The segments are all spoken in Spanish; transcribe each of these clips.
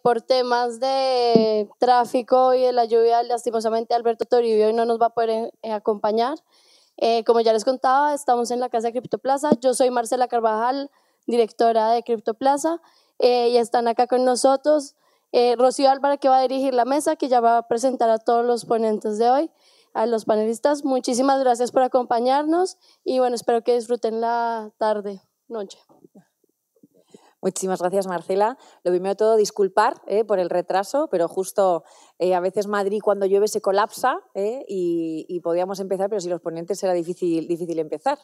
Por temas de tráfico y de la lluvia, lastimosamente Alberto Toribio hoy no nos va a poder acompañar. Como ya les contaba, estamos en la Casa de Criptoplaza. Yo soy Marcela Carvajal, directora de Criptoplaza, y están acá con nosotros Rocío Álvarez, que va a dirigir la mesa, que ya va a presentar a todos los ponentes de hoy, a los panelistas. Muchísimas gracias por acompañarnos y bueno, espero que disfruten la tarde, noche. Muchísimas gracias, Marcela. Lo primero de todo, disculpar por el retraso, pero justo a veces Madrid cuando llueve se colapsa y podíamos empezar, pero si los ponentes era difícil empezar.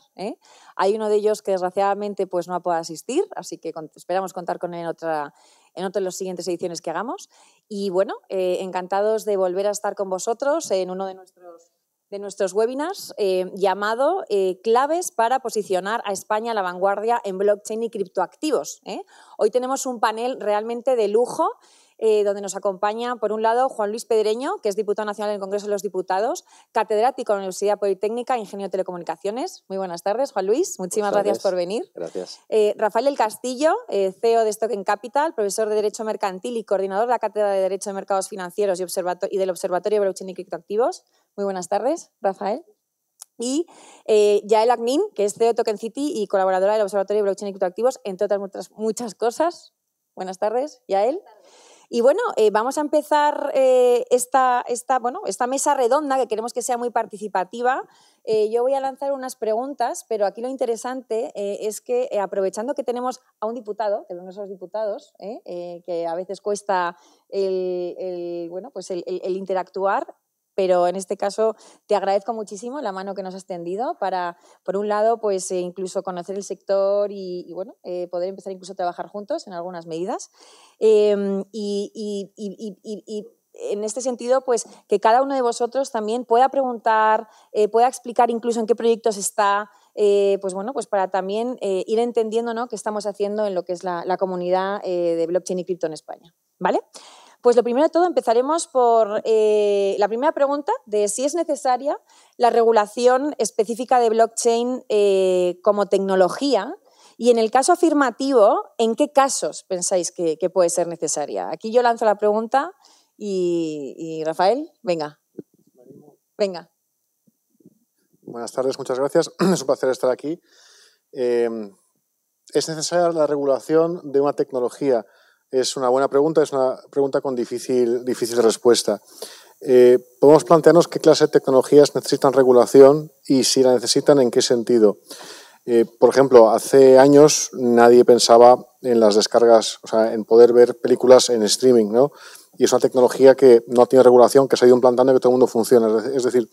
Hay uno de ellos que desgraciadamente pues, no va a poder asistir, así que esperamos contar con él en otra de las siguientes ediciones que hagamos. Y bueno, encantados de volver a estar con vosotros en uno de nuestros webinars llamado Claves para posicionar a España a la vanguardia en blockchain y criptoactivos. Hoy tenemos un panel realmente de lujo donde nos acompaña, por un lado, Juan Luis Pedreño, que es diputado nacional en el Congreso de los Diputados, catedrático en la Universidad Politécnica, ingeniero de telecomunicaciones. Muy buenas tardes, Juan Luis. Muchísimas gracias por venir. Gracias. Rafael del Castillo, CEO de Stock Capital, profesor de Derecho Mercantil y coordinador de la Cátedra de Derecho de Mercados Financieros y del Observatorio de Blockchain y Criptoactivos. Muy buenas tardes, Rafael. Y Yael Agnin, que es CEO de Token City y colaboradora del Observatorio de Blockchain y Criptoactivos, entre otras muchas cosas. Buenas tardes, Yael. Y bueno, vamos a empezar esta mesa redonda que queremos que sea muy participativa. Yo voy a lanzar unas preguntas, pero aquí lo interesante es que aprovechando que tenemos a un diputado, que son esos diputados, que a veces cuesta el interactuar, pero en este caso te agradezco muchísimo la mano que nos has tendido para, por un lado, pues incluso conocer el sector y poder empezar incluso a trabajar juntos en algunas medidas. Y en este sentido, pues que cada uno de vosotros también pueda preguntar, pueda explicar incluso en qué proyectos está, pues para también ir entendiendo, ¿no?, qué estamos haciendo en lo que es la comunidad de blockchain y cripto en España, ¿vale? Pues lo primero de todo empezaremos por la primera pregunta de si es necesaria la regulación específica de blockchain como tecnología y en el caso afirmativo, ¿en qué casos pensáis que puede ser necesaria? Aquí yo lanzo la pregunta y Rafael, venga. Buenas tardes, muchas gracias. Es un placer estar aquí. ¿Es necesaria la regulación de una tecnología? Es una buena pregunta, es una pregunta con difícil respuesta. Podemos plantearnos qué clase de tecnologías necesitan regulación y si la necesitan, en qué sentido. Por ejemplo, hace años nadie pensaba en las descargas, o sea, en poder ver películas en streaming, ¿no? Y es una tecnología que no tiene regulación, que se ha ido implantando y que todo el mundo funciona. Es decir,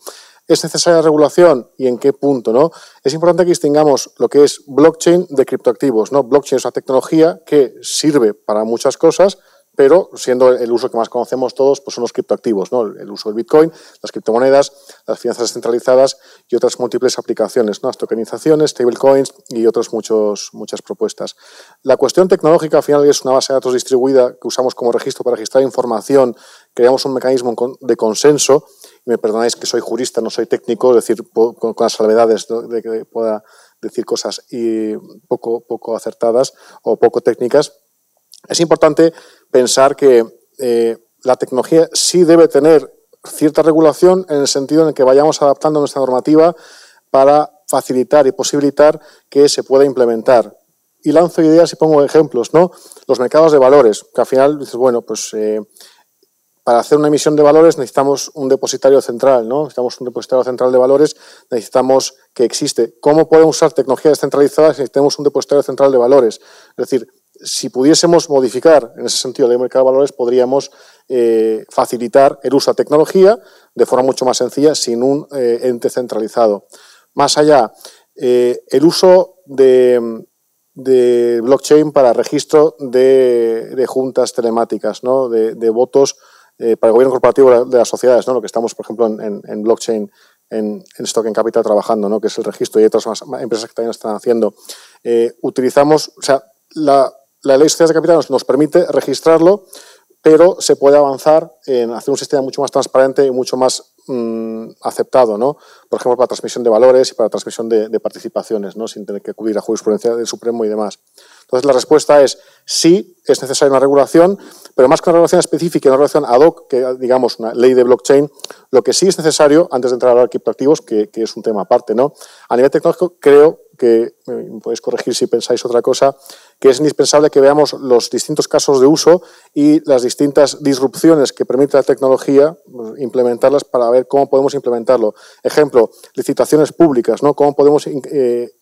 ¿es necesaria la regulación y en qué punto, no? Es importante que distingamos lo que es blockchain de criptoactivos, ¿no? Blockchain es una tecnología que sirve para muchas cosas, pero siendo el uso que más conocemos todos, pues son los criptoactivos, ¿no? El uso del Bitcoin, las criptomonedas, las finanzas descentralizadas y otras múltiples aplicaciones, ¿no? Las tokenizaciones, stablecoins y otras muchas propuestas. La cuestión tecnológica al final es una base de datos distribuida que usamos como registro para registrar información, creamos un mecanismo de consenso. Me perdonáis que soy jurista, no soy técnico, es decir, con las salvedades, ¿no?, de que pueda decir cosas y poco acertadas o poco técnicas. Es importante pensar que la tecnología sí debe tener cierta regulación en el sentido en el que vayamos adaptando nuestra normativa para facilitar y posibilitar que se pueda implementar. Y lanzo ideas y pongo ejemplos, ¿no? Los mercados de valores, que al final dices, bueno, pues para hacer una emisión de valores necesitamos un depositario central, ¿no? Necesitamos un depositario central de valores, necesitamos que existe. ¿Cómo podemos usar tecnología descentralizada si necesitamos un depositario central de valores? Es decir, si pudiésemos modificar en ese sentido el mercado de valores, podríamos facilitar el uso de tecnología de forma mucho más sencilla sin un ente centralizado. Más allá, el uso de blockchain para registro de juntas telemáticas, ¿no? de votos para el gobierno corporativo de las sociedades, ¿no? Lo que estamos, por ejemplo, en blockchain, en Stock Capital trabajando, ¿no? Que es el registro y otras empresas que también están haciendo. Utilizamos, o sea, la ley de sociedades de capital nos permite registrarlo, pero se puede avanzar en hacer un sistema mucho más transparente y mucho más aceptado, ¿no? Por ejemplo, para transmisión de valores y para transmisión de participaciones, ¿no? Sin tener que acudir a jurisprudencia del Supremo y demás. Entonces, la respuesta es sí es necesaria una regulación, pero más que una regulación específica, una regulación ad hoc, que digamos una ley de blockchain, lo que sí es necesario, antes de entrar a hablar de criptoactivos, que es un tema aparte, ¿no? A nivel tecnológico, creo que, me podéis corregir si pensáis otra cosa, que es indispensable que veamos los distintos casos de uso y las distintas disrupciones que permite la tecnología, implementarlas para ver cómo podemos implementarlo. Ejemplo, licitaciones públicas, ¿no? ¿Cómo podemos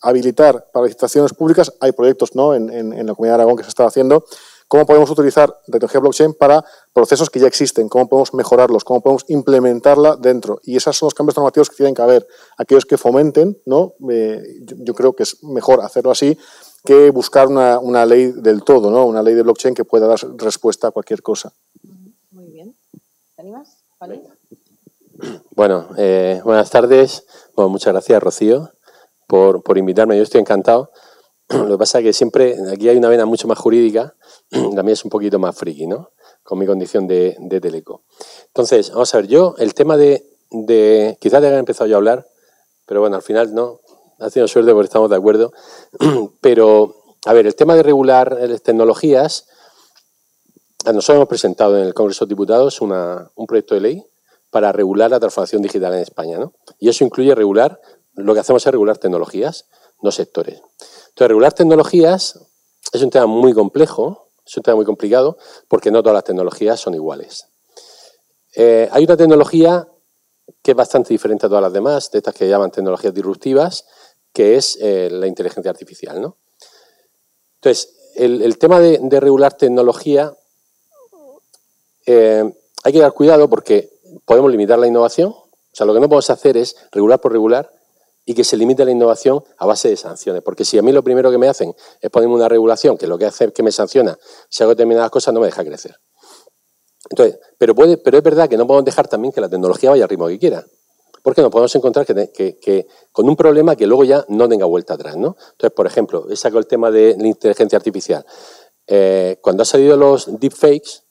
habilitar para licitaciones públicas? Hay proyectos, ¿no? en la Comunidad de Aragón que se está haciendo. ¿Cómo podemos utilizar tecnología blockchain para procesos que ya existen? ¿Cómo podemos mejorarlos? ¿Cómo podemos implementarla dentro? Y esos son los cambios normativos que tienen que haber. Aquellos que fomenten, ¿no? Yo creo que es mejor hacerlo así que buscar una ley del todo, ¿no? Una ley de blockchain que pueda dar respuesta a cualquier cosa. Muy bien. ¿Te animas, Juanín? Bueno, buenas tardes. Bueno, muchas gracias, Rocío, por invitarme. Yo estoy encantado. Lo que pasa es que siempre aquí hay una vena mucho más jurídica, la mía es un poquito más friki, ¿no? Con mi condición de teleco. Entonces, vamos a ver, yo el tema de quizás te haya empezado yo a hablar, pero bueno, al final no, ha sido suerte porque estamos de acuerdo. Pero, a ver, el tema de regular las tecnologías, nosotros hemos presentado en el Congreso de Diputados un proyecto de ley para regular la transformación digital en España, ¿no? Y eso incluye regular, lo que hacemos es regular tecnologías, no sectores. Entonces, regular tecnologías es un tema muy complejo, es un tema muy complicado, porque no todas las tecnologías son iguales. Hay una tecnología que es bastante diferente a todas las demás, de estas que llaman tecnologías disruptivas, que es la inteligencia artificial, ¿no? Entonces, el tema de regular tecnología, hay que dar cuidado porque podemos limitar la innovación. O sea, lo que no podemos hacer es regular por regular y que se limite la innovación a base de sanciones. Porque si a mí lo primero que me hacen es ponerme una regulación que lo que hace es que me sanciona, si hago determinadas cosas no me deja crecer. Entonces, pero es verdad que no podemos dejar también que la tecnología vaya al ritmo que quiera. Porque nos podemos encontrar que con un problema que luego ya no tenga vuelta atrás, ¿no? Entonces, por ejemplo, he sacado el tema de la inteligencia artificial. Cuando han salido los deepfakes,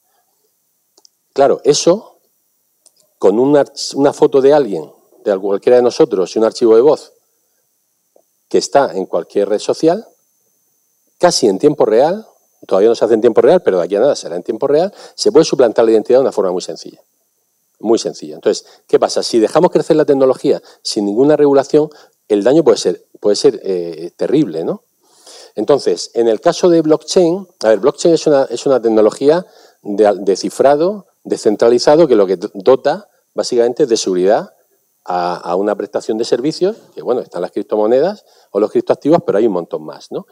claro, eso, con una foto de alguien, de cualquiera de nosotros, y un archivo de voz que está en cualquier red social, casi en tiempo real, todavía no se hace en tiempo real, pero de aquí a nada será en tiempo real, se puede suplantar la identidad de una forma muy sencilla. Muy sencilla. Entonces, ¿qué pasa? Si dejamos crecer la tecnología sin ninguna regulación, el daño puede ser terrible, ¿no? Entonces, en el caso de blockchain, a ver, blockchain es una tecnología de cifrado descentralizado que lo que dota básicamente es de seguridad a una prestación de servicios, que bueno, están las criptomonedas o los criptoactivos, pero hay un montón más, ¿no?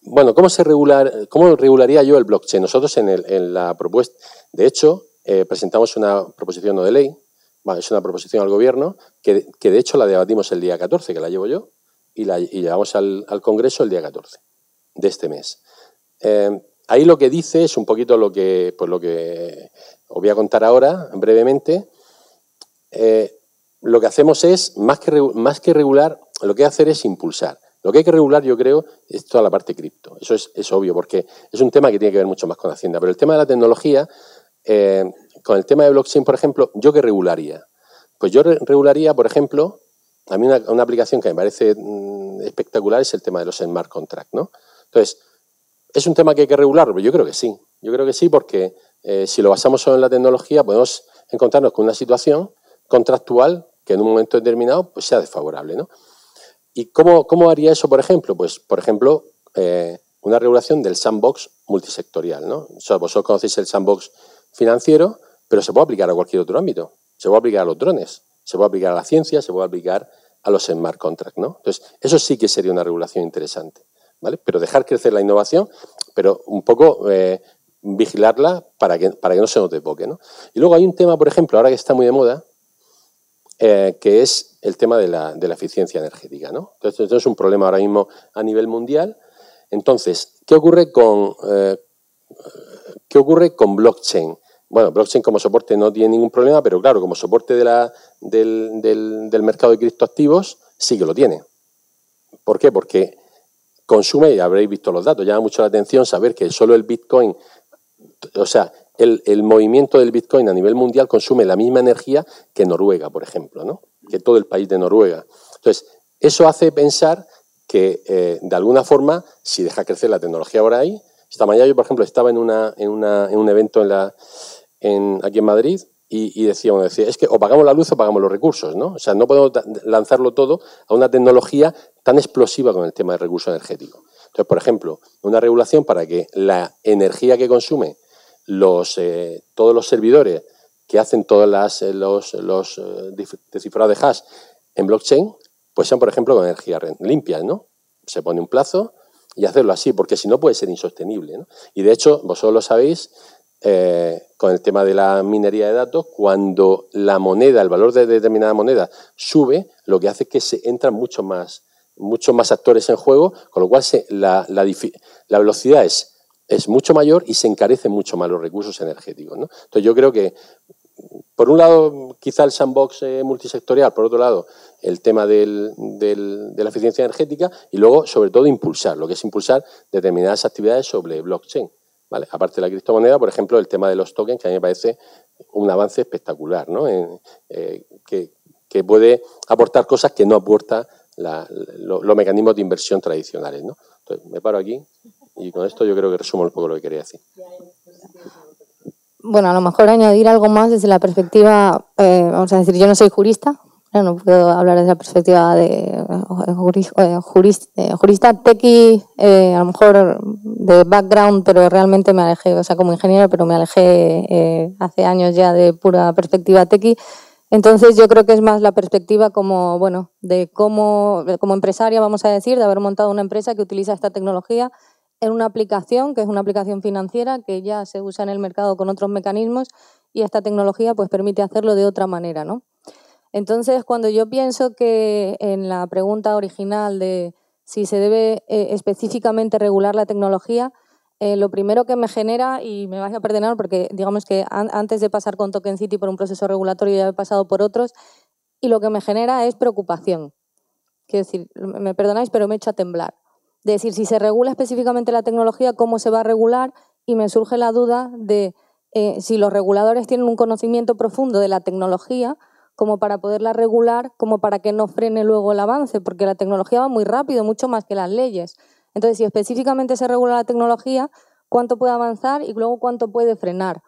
Bueno, ¿cómo regularía yo el blockchain? Nosotros en la propuesta, de hecho, presentamos una proposición no de ley, bueno, es una proposición al Gobierno, que de hecho la debatimos el día 14, que la llevo yo, y llevamos al Congreso el día 14 de este mes. Ahí lo que dice es un poquito lo que os voy a contar ahora, brevemente. Lo que hacemos es, más que regular, lo que hay que hacer es impulsar. Lo que hay que regular, yo creo, es toda la parte cripto. Eso es obvio, porque es un tema que tiene que ver mucho más con Hacienda. Pero el tema de la tecnología, con el tema de blockchain, por ejemplo, ¿yo qué regularía? Pues yo regularía, por ejemplo, a mí una aplicación que me parece espectacular es el tema de los smart contracts, ¿no? Entonces, ¿es un tema que hay que regularlo? Yo creo que sí. Yo creo que sí porque si lo basamos solo en la tecnología podemos encontrarnos con una situación contractual que en un momento determinado pues sea desfavorable, ¿no? ¿Y cómo haría eso, por ejemplo? Pues, por ejemplo, una regulación del sandbox multisectorial, ¿no? O sea, vosotros conocéis el sandbox financiero, pero se puede aplicar a cualquier otro ámbito. Se puede aplicar a los drones, se puede aplicar a la ciencia, se puede aplicar a los smart contracts, ¿no? Entonces, eso sí que sería una regulación interesante, ¿vale? Pero dejar crecer la innovación, pero un poco vigilarla para que no se nos desboque, ¿no? Y luego hay un tema, por ejemplo, ahora que está muy de moda, que es el tema de la eficiencia energética, ¿no? Entonces, esto es un problema ahora mismo a nivel mundial. Entonces, ¿qué ocurre con blockchain? Bueno, blockchain como soporte no tiene ningún problema, pero claro, como soporte del mercado de criptoactivos sí que lo tiene. ¿Por qué? Porque consume, y habréis visto los datos, llama mucho la atención saber que solo el Bitcoin, o sea, el movimiento del Bitcoin a nivel mundial consume la misma energía que Noruega, por ejemplo, ¿no? Que todo el país de Noruega. Entonces, eso hace pensar que de alguna forma, si deja crecer la tecnología por ahí. Esta mañana yo, por ejemplo, estaba en un evento aquí en Madrid y decíamos, es que o pagamos la luz o pagamos los recursos, ¿no? O sea, no podemos lanzarlo todo a una tecnología tan explosiva con el tema del recurso energético. Entonces, por ejemplo, una regulación para que la energía que consume todos los servidores que hacen todos los descifrados de hash en blockchain, pues sean, por ejemplo, con energía limpia, ¿no? Se pone un plazo y hacerlo así, porque si no puede ser insostenible, ¿no? Y de hecho, vosotros lo sabéis, con el tema de la minería de datos, cuando la moneda, el valor de determinada moneda sube, lo que hace es que se entran muchos más actores en juego, con lo cual la velocidad es mucho mayor y se encarecen mucho más los recursos energéticos, ¿no? Entonces yo creo que, por un lado, quizá el sandbox multisectorial, por otro lado, el tema de la eficiencia energética y luego, sobre todo, impulsar determinadas actividades sobre blockchain, ¿vale? Aparte de la criptomoneda, por ejemplo, el tema de los tokens, que a mí me parece un avance espectacular, ¿no? Que puede aportar cosas que no aporta los mecanismos de inversión tradicionales, ¿no? Entonces, me paro aquí y con esto yo creo que resumo un poco lo que quería decir. Bueno, a lo mejor añadir algo más desde la perspectiva, vamos a decir, yo no soy jurista, no puedo hablar desde la perspectiva de jurista, tequi, a lo mejor de background, pero realmente me alejé, o sea, como ingeniero, pero me alejé hace años ya de pura perspectiva tequi. Entonces yo creo que es más la perspectiva como, bueno, de cómo, como empresaria, vamos a decir, de haber montado una empresa que utiliza esta tecnología en una aplicación, que es una aplicación financiera, que ya se usa en el mercado con otros mecanismos y esta tecnología pues permite hacerlo de otra manera, ¿no? Entonces, cuando yo pienso que en la pregunta original de si se debe específicamente regular la tecnología, lo primero que me genera, y me vais a perdonar porque digamos que antes de pasar con Token City por un proceso regulatorio ya he pasado por otros, y lo que me genera es preocupación. Quiero decir, me perdonáis, pero me echo a temblar. De decir, si se regula específicamente la tecnología, ¿cómo se va a regular? Y me surge la duda de si los reguladores tienen un conocimiento profundo de la tecnología como para poderla regular, como para que no frene luego el avance, porque la tecnología va muy rápido, mucho más que las leyes. Entonces, si específicamente se regula la tecnología, ¿cuánto puede avanzar y luego cuánto puede frenar?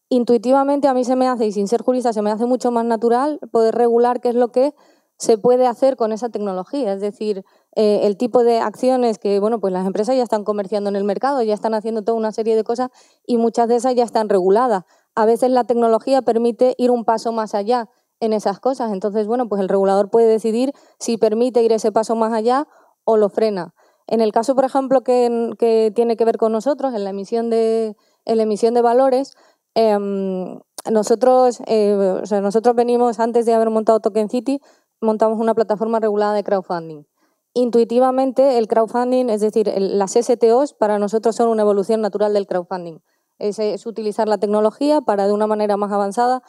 Intuitivamente a mí se me hace, y sin ser jurista, se me hace mucho más natural poder regular qué es lo que se puede hacer con esa tecnología. Es decir, el tipo de acciones que, bueno, pues las empresas ya están comerciando en el mercado, ya están haciendo toda una serie de cosas y muchas de esas ya están reguladas. A veces la tecnología permite ir un paso más allá en esas cosas. Entonces, bueno, pues el regulador puede decidir si permite ir ese paso más allá o lo frena. En el caso, por ejemplo, que tiene que ver con nosotros, en la emisión de valores, nosotros venimos, antes de haber montado Token City, montamos una plataforma regulada de crowdfunding. Intuitivamente, el crowdfunding, es decir, las STOs, para nosotros son una evolución natural del crowdfunding. Es utilizar la tecnología para, de una manera más avanzada,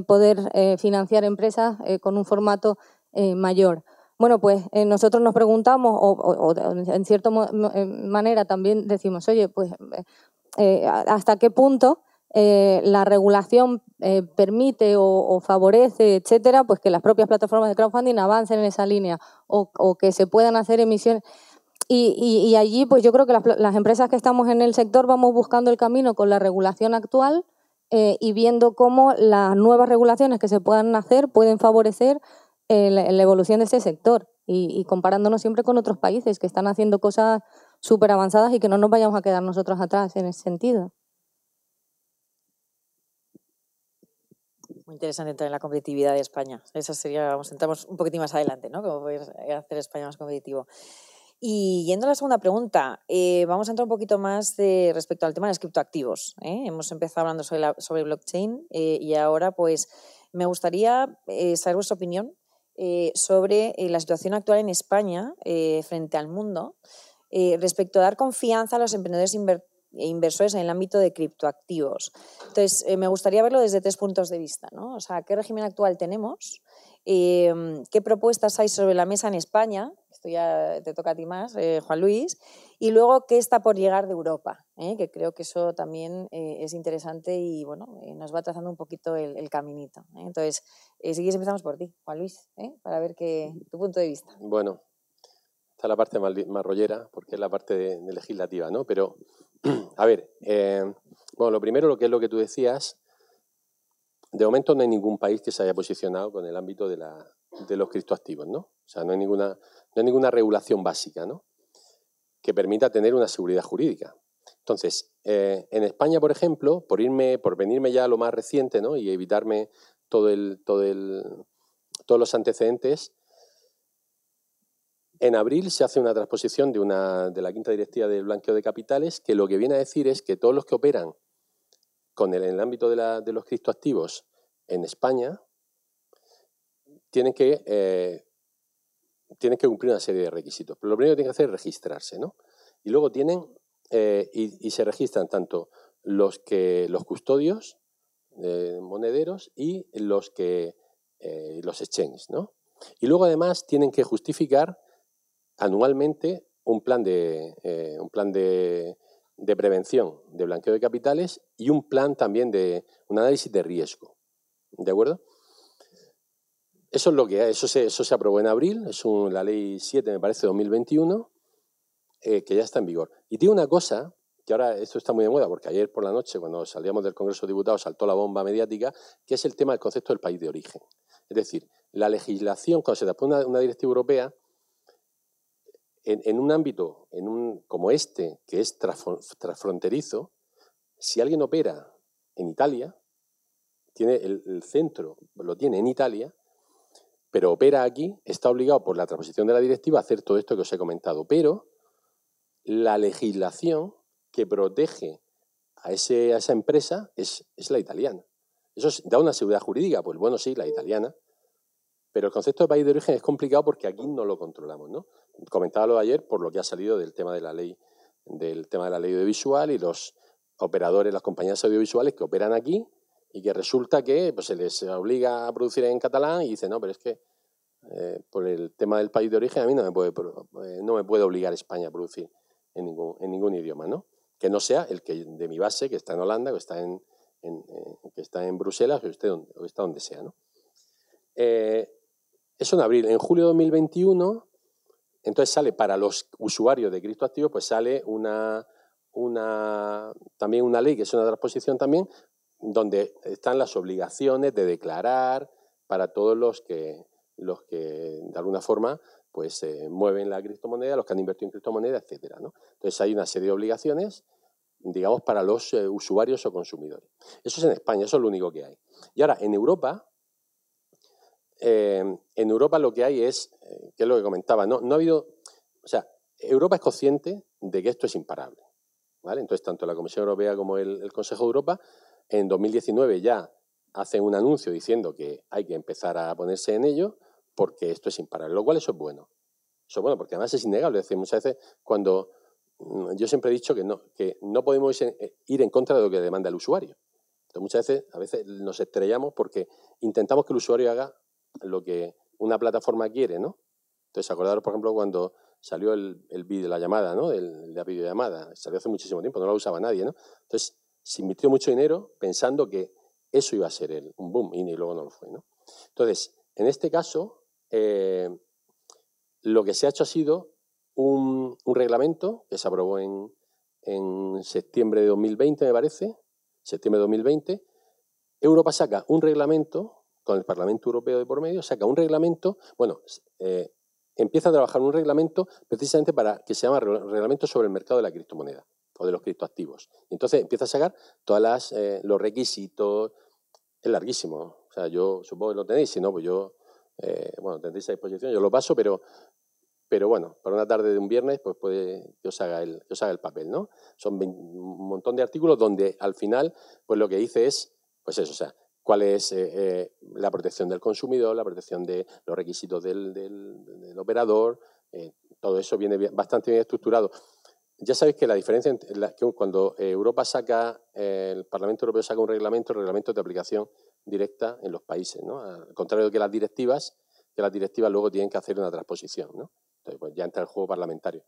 poder financiar empresas con un formato mayor. Bueno, pues nosotros nos preguntamos, o en cierta manera también decimos, oye, pues ¿hasta qué punto la regulación permite o favorece, etcétera, pues que las propias plataformas de crowdfunding avancen en esa línea o que se puedan hacer emisiones? Y allí, pues yo creo que las empresas que estamos en el sector vamos buscando el camino con la regulación actual y viendo cómo las nuevas regulaciones que se puedan hacer pueden favorecer la evolución de este sector y comparándonos siempre con otros países que están haciendo cosas súper avanzadas y que no nos vayamos a quedar nosotros atrás en ese sentido. Muy interesante entrar en la competitividad de España. Eso sería, entramos un poquitín más adelante, ¿no? Cómo poder hacer España más competitivo. Y yendo a la segunda pregunta, vamos a entrar un poquito más respecto al tema de los criptoactivos. Hemos empezado hablando sobre blockchain y ahora pues me gustaría saber vuestra opinión sobre la situación actual en España frente al mundo respecto a dar confianza a los emprendedores inversores en el ámbito de criptoactivos. Entonces, me gustaría verlo desde 3 puntos de vista, ¿no? O sea, ¿qué régimen actual tenemos? ¿Qué propuestas hay sobre la mesa en España? Esto ya te toca a ti más, Juan Luis. Y luego, ¿qué está por llegar de Europa? Que creo que eso también es interesante y, bueno, nos va trazando un poquito el caminito. Entonces, si quieres empezamos por ti, Juan Luis, para ver tu punto de vista. Bueno, Esta es la parte más rollera, porque es la parte de legislativa, ¿no? Pero, a ver, bueno, lo primero, lo que es lo que tú decías, de momento no hay ningún país que se haya posicionado con el ámbito de los criptoactivos, ¿no? O sea, no hay ninguna regulación básica, ¿no?, que permita tener una seguridad jurídica. Entonces, en España, por ejemplo, por venirme ya a lo más reciente, ¿no?, y evitarme todos los antecedentes, en abril se hace una transposición de la quinta directiva del blanqueo de capitales, que lo que viene a decir es que todos los que operan en el ámbito de los criptoactivos en España tienen que cumplir una serie de requisitos. Pero lo primero que tienen que hacer es registrarse, ¿no? Y luego y se registran tanto los custodios monederos y los exchanges, ¿no? Y luego además tienen que justificar anualmente un plan de prevención de blanqueo de capitales y un plan también de un análisis de riesgo, ¿de acuerdo? Eso es lo que hay. Eso se aprobó en abril, es la ley 7, me parece, 2021, que ya está en vigor. Y tiene una cosa, que ahora esto está muy de moda, porque ayer por la noche, cuando salíamos del Congreso de Diputados, saltó la bomba mediática, que es el tema del concepto del país de origen. Es decir, la legislación, cuando se transpone una directiva europea, en un ámbito como este, que es transfronterizo, si alguien opera en Italia, tiene el centro, lo tiene en Italia, pero opera aquí, está obligado por la transposición de la directiva a hacer todo esto que os he comentado. Pero la legislación que protege a esa empresa es la italiana. ¿Eso da una seguridad jurídica? Pues bueno, sí, la italiana. Pero el concepto de país de origen es complicado porque aquí no lo controlamos, ¿no? Comentaba lo de ayer por lo que ha salido del tema de la ley audiovisual y los operadores, las compañías audiovisuales que operan aquí y que resulta que pues, se les obliga a producir en catalán y dicen, no, pero es que por el tema del país de origen a mí no me puede obligar España a producir en ningún idioma, ¿no? Que no sea el que de mi base, que está en Holanda, que está en Bruselas, o está donde sea, ¿no? Eso en abril. En julio de 2021, entonces sale para los usuarios de criptoactivos, pues sale también una ley, que es una transposición también, donde están las obligaciones de declarar para todos los que de alguna forma pues mueven la criptomoneda, los que han invertido en criptomoneda, etcétera, ¿no? Entonces hay una serie de obligaciones, digamos, para los usuarios o consumidores. Eso es en España, eso es lo único que hay. Y ahora, en Europa lo que hay es, que es lo que comentaba, no ha habido, o sea, Europa es consciente de que esto es imparable, ¿vale? Entonces, tanto la Comisión Europea como el Consejo de Europa, en 2019 ya hacen un anuncio diciendo que hay que empezar a ponerse en ello porque esto es imparable, lo cual eso es bueno. Eso es bueno porque además es innegable. Es decir, muchas veces cuando yo siempre he dicho que no podemos ir en contra de lo que demanda el usuario. Entonces, muchas veces, a veces nos estrellamos porque intentamos que el usuario haga lo que una plataforma quiere, ¿no? Entonces, acordaros, por ejemplo, cuando salió el vídeo, la llamada, ¿no? La videollamada, salió hace muchísimo tiempo, no la usaba nadie, ¿no? Entonces, se invirtió mucho dinero pensando que eso iba a ser un boom y luego no lo fue, ¿no? Entonces, en este caso, lo que se ha hecho ha sido un reglamento que se aprobó en septiembre de 2020, me parece, septiembre de 2020. Europa saca un reglamento, con el Parlamento Europeo de por medio, saca un reglamento, empieza a trabajar un reglamento precisamente que se llama Reglamento sobre el mercado de la criptomoneda o de los criptoactivos. Y entonces empieza a sacar todos los requisitos. Es larguísimo. O sea, yo supongo que lo tenéis, si no, pues yo, tendréis a disposición, yo lo paso, pero bueno, para una tarde de un viernes, pues puede que os haga el papel, ¿no? Son un montón de artículos donde al final, pues lo que dice es, pues eso, o sea, cuál es la protección del consumidor, la protección de los requisitos del operador, todo eso viene bastante bien estructurado. Ya sabéis que la diferencia que cuando Europa el Parlamento Europeo saca un reglamento, el reglamento es de aplicación directa en los países, ¿no? Al contrario que las directivas luego tienen que hacer una transposición, ¿no? Entonces, pues ya entra el juego parlamentario.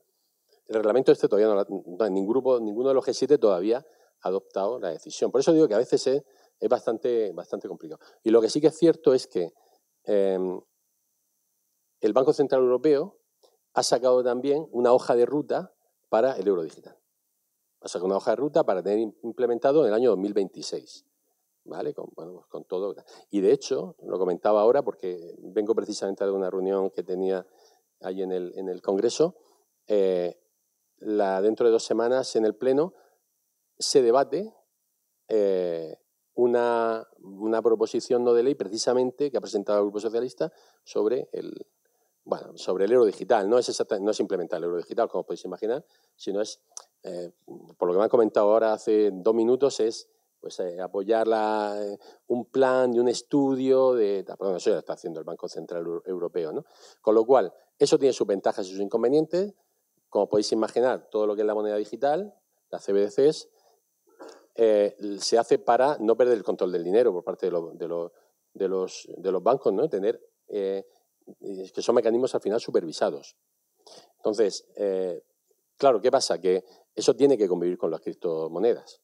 El reglamento todavía ninguno de los G7 todavía ha adoptado la decisión. Por eso digo que a veces es bastante complicado. Y lo que sí que es cierto es que el Banco Central Europeo ha sacado también una hoja de ruta para el euro digital. Ha sacado una hoja de ruta para tener implementado en el año 2026. ¿Vale? Con todo. Y de hecho, lo comentaba ahora porque vengo precisamente de una reunión que tenía ahí en el Congreso. Dentro de 2 semanas en el Pleno se debate una proposición no de ley precisamente que ha presentado el Grupo Socialista sobre el euro digital. No es implementar el euro digital, como podéis imaginar, sino es, por lo que me han comentado ahora hace 2 minutos, es apoyar un plan y un estudio eso ya lo está haciendo el Banco Central Europeo, ¿no? Con lo cual, eso tiene sus ventajas y sus inconvenientes. Como podéis imaginar, todo lo que es la moneda digital, las CBDCs, se hace para no perder el control del dinero por parte de los bancos, ¿no? Tener que son mecanismos al final supervisados. Entonces, claro, ¿qué pasa? Que eso tiene que convivir con las criptomonedas.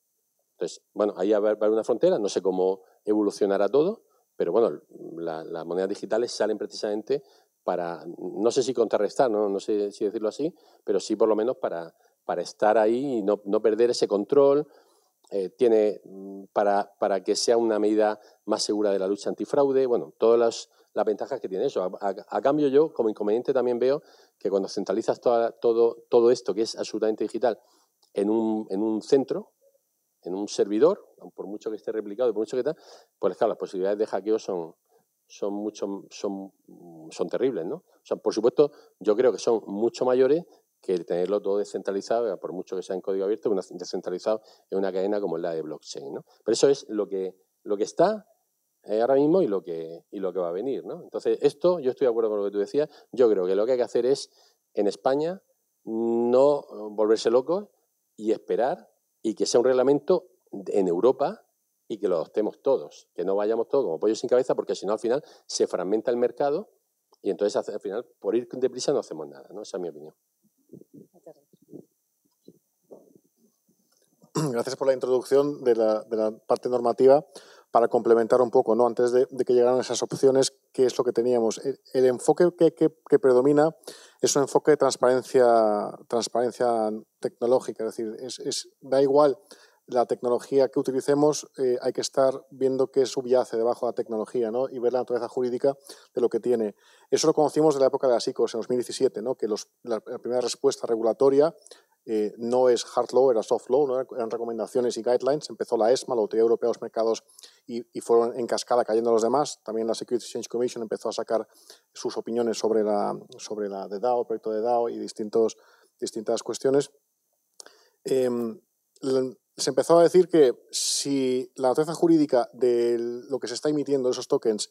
Entonces, ahí va a haber una frontera, no sé cómo evolucionará todo, pero las monedas digitales salen precisamente para, no sé si contrarrestar, no sé si decirlo así, pero sí por lo menos para estar ahí y no perder ese control. Tiene para que sea una medida más segura de la lucha antifraude, todas las ventajas que tiene eso. A cambio, yo como inconveniente también veo que cuando centralizas todo esto que es absolutamente digital en un centro, en un servidor, por mucho que esté replicado y por mucho que tal, pues claro, las posibilidades de hackeo son terribles, ¿no? O sea, por supuesto, yo creo que son mucho mayores que tenerlo todo descentralizado, por mucho que sea en código abierto, descentralizado en una cadena como la de blockchain, ¿no? Pero eso es lo que está ahora mismo y lo que va a venir, ¿no? Entonces, esto, yo estoy de acuerdo con lo que tú decías. Yo creo que lo que hay que hacer es, en España, no volverse locos y esperar y que sea un reglamento en Europa y que lo adoptemos todos, que no vayamos todos como pollos sin cabeza, porque si no, al final, se fragmenta el mercado y entonces, al final, por ir deprisa no hacemos nada, ¿no? Esa es mi opinión. Gracias por la introducción de la parte normativa. Para complementar un poco, ¿no? Antes de que llegaran esas opciones, ¿qué es lo que teníamos? El enfoque que predomina es un enfoque de transparencia tecnológica, es decir, da igual la tecnología que utilicemos, hay que estar viendo qué subyace debajo de la tecnología, ¿no? Y ver la naturaleza jurídica de lo que tiene. Eso lo conocimos de la época de las ICOs en 2017, ¿no? Que la primera respuesta regulatoria no es hard law, era soft law, ¿no? Eran recomendaciones y guidelines. Empezó la ESMA, la Autoridad Europea de los Mercados, y fueron en cascada cayendo los demás. También la Securities Exchange Commission empezó a sacar sus opiniones sobre la de DAO, el proyecto de DAO y distintas cuestiones. Se empezó a decir que si la naturaleza jurídica de lo que se está emitiendo, esos tokens,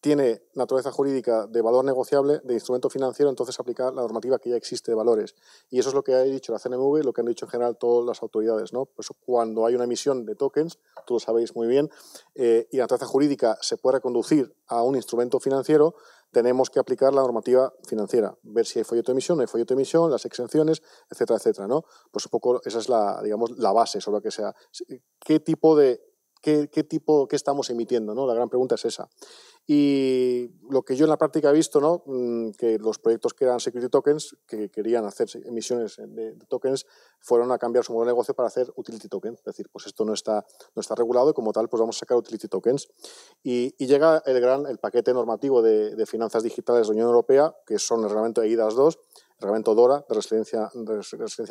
tiene naturaleza jurídica de valor negociable, de instrumento financiero, entonces aplicar la normativa que ya existe de valores. Y eso es lo que ha dicho la CNMV, lo que han dicho en general todas las autoridades, ¿no? Por eso, cuando hay una emisión de tokens, tú lo sabéis muy bien, y la naturaleza jurídica se puede reconducir a un instrumento financiero, tenemos que aplicar la normativa financiera, ver si hay folleto de emisión, no hay folleto de emisión, las exenciones, etcétera, etcétera, ¿no? Pues un poco esa es la base sobre lo que sea. ¿Qué estamos emitiendo, ¿no? La gran pregunta es esa. Y lo que yo en la práctica he visto, ¿no? Que los proyectos que eran security tokens, que querían hacer emisiones de tokens, fueron a cambiar su modelo de negocio para hacer utility tokens. Es decir, pues esto no está regulado y como tal pues vamos a sacar utility tokens. Y llega el paquete normativo de finanzas digitales de la Unión Europea, que son el reglamento EIDAS 2, el reglamento DORA, de resiliencia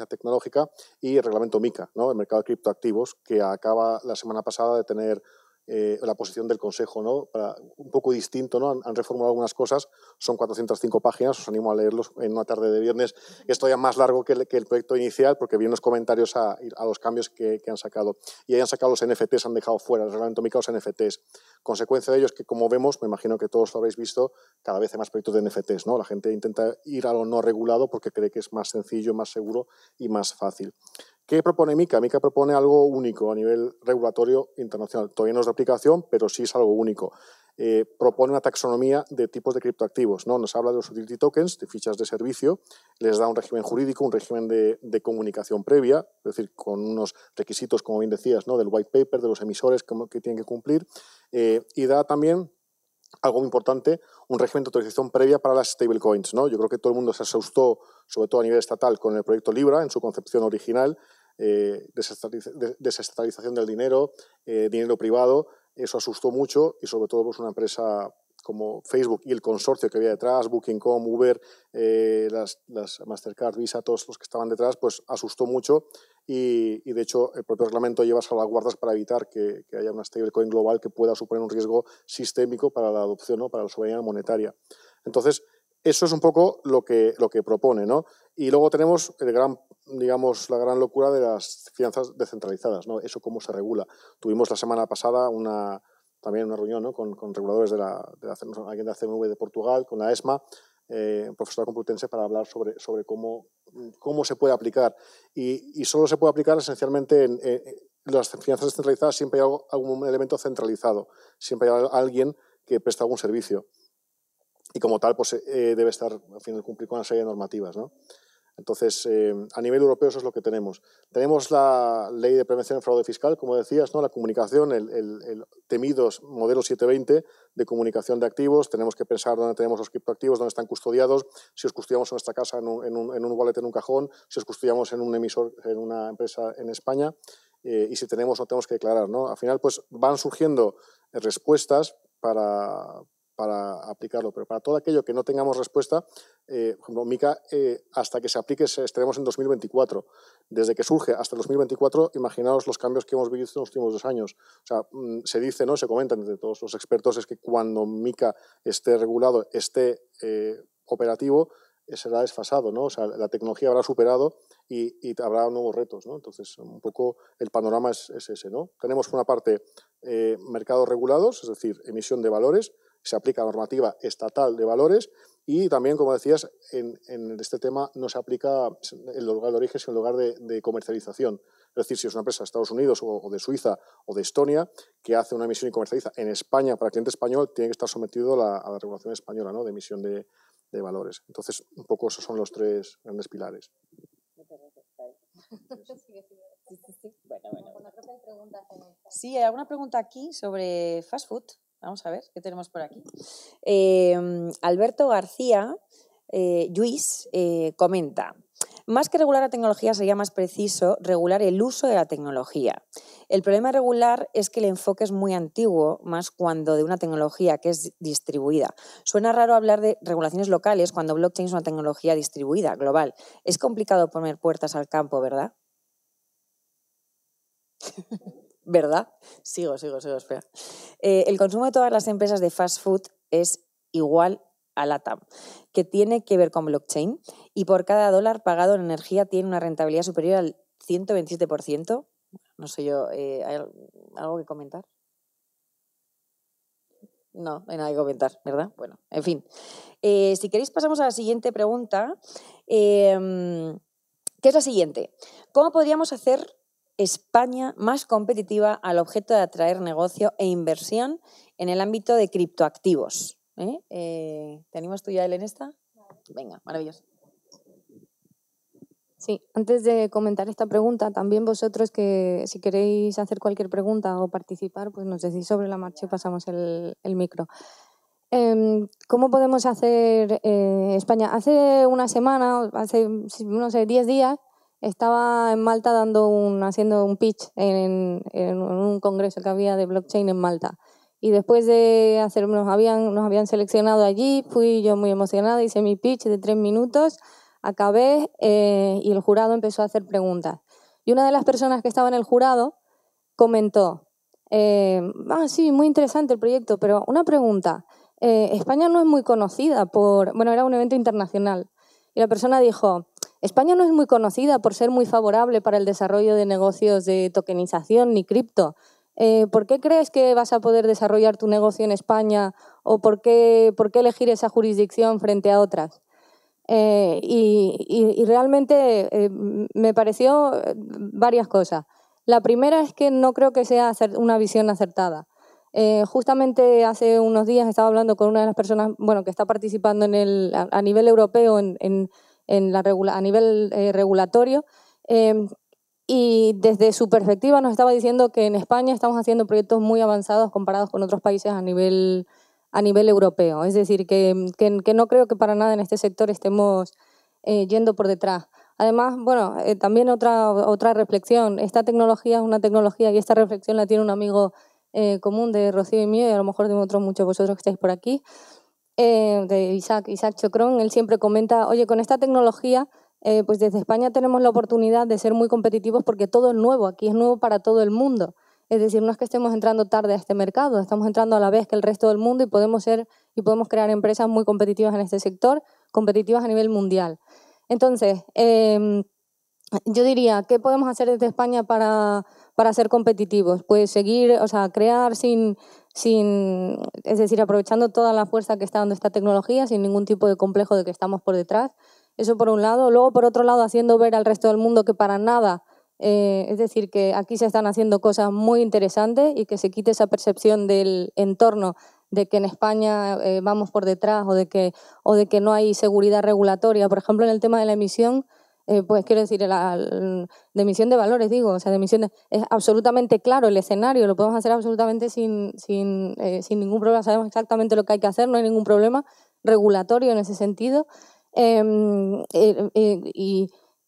tecnológica, y el reglamento MiCA, ¿no? El mercado de criptoactivos, que acaba la semana pasada de tener la posición del Consejo, ¿no? Un poco distinto, ¿no? Han reformulado algunas cosas, son 405 páginas, os animo a leerlos en una tarde de viernes. Es todavía más largo que el proyecto inicial, porque vi unos comentarios a los cambios que han sacado. Y ahí han sacado los NFTs, han dejado fuera el reglamento MiCA los NFTs. Consecuencia de ello es que, como vemos, me imagino que todos lo habréis visto, cada vez hay más proyectos de NFTs, ¿no? La gente intenta ir a lo no regulado porque cree que es más sencillo, más seguro y más fácil. ¿Qué propone MiCA? MiCA propone algo único a nivel regulatorio internacional. Todavía no es de aplicación, pero sí es algo único. Propone una taxonomía de tipos de criptoactivos, ¿no? Nos habla de los utility tokens, de fichas de servicio, les da un régimen jurídico, un régimen de comunicación previa, es decir, con unos requisitos, como bien decías, ¿no? Del white paper, de los emisores que tienen que cumplir, y da también algo muy importante, un régimen de autorización previa para las stablecoins, ¿no? Yo creo que todo el mundo se asustó, sobre todo a nivel estatal, con el proyecto Libra en su concepción original, desestatalización del dinero, dinero privado. Eso asustó mucho y sobre todo pues, una empresa como Facebook y el consorcio que había detrás, Booking.com, Uber, las Mastercard, Visa, todos los que estaban detrás, pues asustó mucho y de hecho el propio reglamento lleva salvaguardas para evitar que haya una stablecoin global que pueda suponer un riesgo sistémico para la adopción, ¿no? Para la soberanía monetaria. Entonces, eso es un poco lo que propone, ¿no? Y luego tenemos la gran locura de las finanzas descentralizadas, ¿no? Eso cómo se regula. Tuvimos la semana pasada también una reunión, ¿no? con reguladores alguien de la CMV de Portugal, con la ESMA, profesora complutense, para hablar sobre cómo se puede aplicar. Y solo se puede aplicar esencialmente en las finanzas descentralizadas. Siempre hay algún elemento centralizado, siempre hay alguien que presta algún servicio. Y como tal, pues debe estar, al final, cumplir con una serie de normativas, ¿no? Entonces, a nivel europeo eso es lo que tenemos. Tenemos la Ley de Prevención del Fraude Fiscal, como decías, ¿no? La comunicación, el temido modelo 720 de comunicación de activos. Tenemos que pensar dónde tenemos los criptoactivos, dónde están custodiados, si os custodiamos en nuestra casa en un wallet, en un cajón, si os custodiamos en un emisor, en una empresa en España, y si tenemos o no tenemos que declarar, ¿no? Al final, pues van surgiendo respuestas para aplicarlo, pero para todo aquello que no tengamos respuesta, por ejemplo, MiCA, hasta que se aplique estaremos en 2024. Desde que surge hasta el 2024, imaginaos los cambios que hemos vivido en los últimos 2 años. O sea, se dice, ¿no? Se comenta entre todos los expertos, es que cuando MiCA esté regulado, esté operativo, será desfasado, ¿no? O sea, la tecnología habrá superado y habrá nuevos retos, ¿no? Entonces, un poco el panorama es ese, ¿no? Tenemos, por una parte, mercados regulados, es decir, emisión de valores. Se aplica normativa estatal de valores y también, como decías, en este tema no se aplica el lugar de origen, sino el lugar de comercialización. Es decir, si es una empresa de Estados Unidos o de Suiza o de Estonia que hace una emisión y comercializa en España para cliente español, tiene que estar sometido a la regulación española, ¿no? De emisión de valores. Entonces, un poco esos son los 3 grandes pilares. Sí, hay alguna pregunta aquí sobre fast food. Vamos a ver qué tenemos por aquí. Alberto García Lluís comenta: más que regular la tecnología sería más preciso regular el uso de la tecnología. El problema regular es que el enfoque es muy antiguo, más cuando de una tecnología que es distribuida. Suena raro hablar de regulaciones locales cuando blockchain es una tecnología distribuida, global. Es complicado poner puertas al campo, ¿verdad? ¿Verdad? Sigo, espera. El consumo de todas las empresas de fast food es igual a la TAM, que tiene que ver con blockchain, y por cada $1 pagado en energía tiene una rentabilidad superior al 127%. No sé yo, ¿hay algo que comentar? No hay nada que comentar, ¿verdad? Bueno, en fin. Si queréis pasamos a la siguiente pregunta, que es la siguiente. ¿Cómo podríamos hacer España más competitiva al objeto de atraer negocio e inversión en el ámbito de criptoactivos? ¿Te animas tú ya, Helen, esta? Venga, maravilloso. Sí, antes de comentar esta pregunta, también vosotros que si queréis hacer cualquier pregunta o participar, pues nos decís sobre la marcha y pasamos el micro. ¿Cómo podemos hacer España? Hace una semana, hace, no sé, 10 días, estaba en Malta haciendo un pitch en un congreso que había de blockchain en Malta. Y después de nos habían seleccionado allí, fui yo muy emocionada, hice mi pitch de 3 minutos, acabé y el jurado empezó a hacer preguntas. Y una de las personas que estaba en el jurado comentó, sí, muy interesante el proyecto, pero una pregunta, España no es muy conocida era un evento internacional. Y la persona dijo, España no es muy conocida por ser muy favorable para el desarrollo de negocios de tokenización ni cripto. ¿Por qué crees que vas a poder desarrollar tu negocio en España o por qué elegir esa jurisdicción frente a otras? Y realmente me pareció varias cosas. La primera es que no creo que sea una visión acertada. Justamente hace unos días estaba hablando con una de las personas que está participando a nivel europeo a nivel regulatorio, y desde su perspectiva nos estaba diciendo que en España estamos haciendo proyectos muy avanzados comparados con otros países a nivel a nivel europeo. Es decir, que no creo que para nada en este sector estemos yendo por detrás. Además, bueno, también otra reflexión. Esta tecnología es una tecnología, y esta reflexión la tiene un amigo común de Rocío y mío, y a lo mejor de otros muchos de vosotros que estáis por aquí, de Isaac Chocrón. Él siempre comenta, oye, con esta tecnología, pues desde España tenemos la oportunidad de ser muy competitivos porque todo es nuevo, aquí es nuevo para todo el mundo. Es decir, no es que estemos entrando tarde a este mercado, estamos entrando a la vez que el resto del mundo y podemos crear empresas muy competitivas en este sector, competitivas a nivel mundial. Entonces, yo diría, ¿qué podemos hacer desde España para ser competitivos? Pues crear es decir, aprovechando toda la fuerza que está dando esta tecnología, sin ningún tipo de complejo de que estamos por detrás. Eso por un lado. Luego, por otro lado, haciendo ver al resto del mundo que para nada, es decir, que aquí se están haciendo cosas muy interesantes y que se quite esa percepción del entorno de que en España vamos por detrás o de que no hay seguridad regulatoria. Por ejemplo, en el tema de la emisión, pues quiero decir, de emisión de valores, digo, o sea, de emisión es absolutamente claro el escenario, lo podemos hacer absolutamente sin ningún problema, sabemos exactamente lo que hay que hacer, no hay ningún problema regulatorio en ese sentido.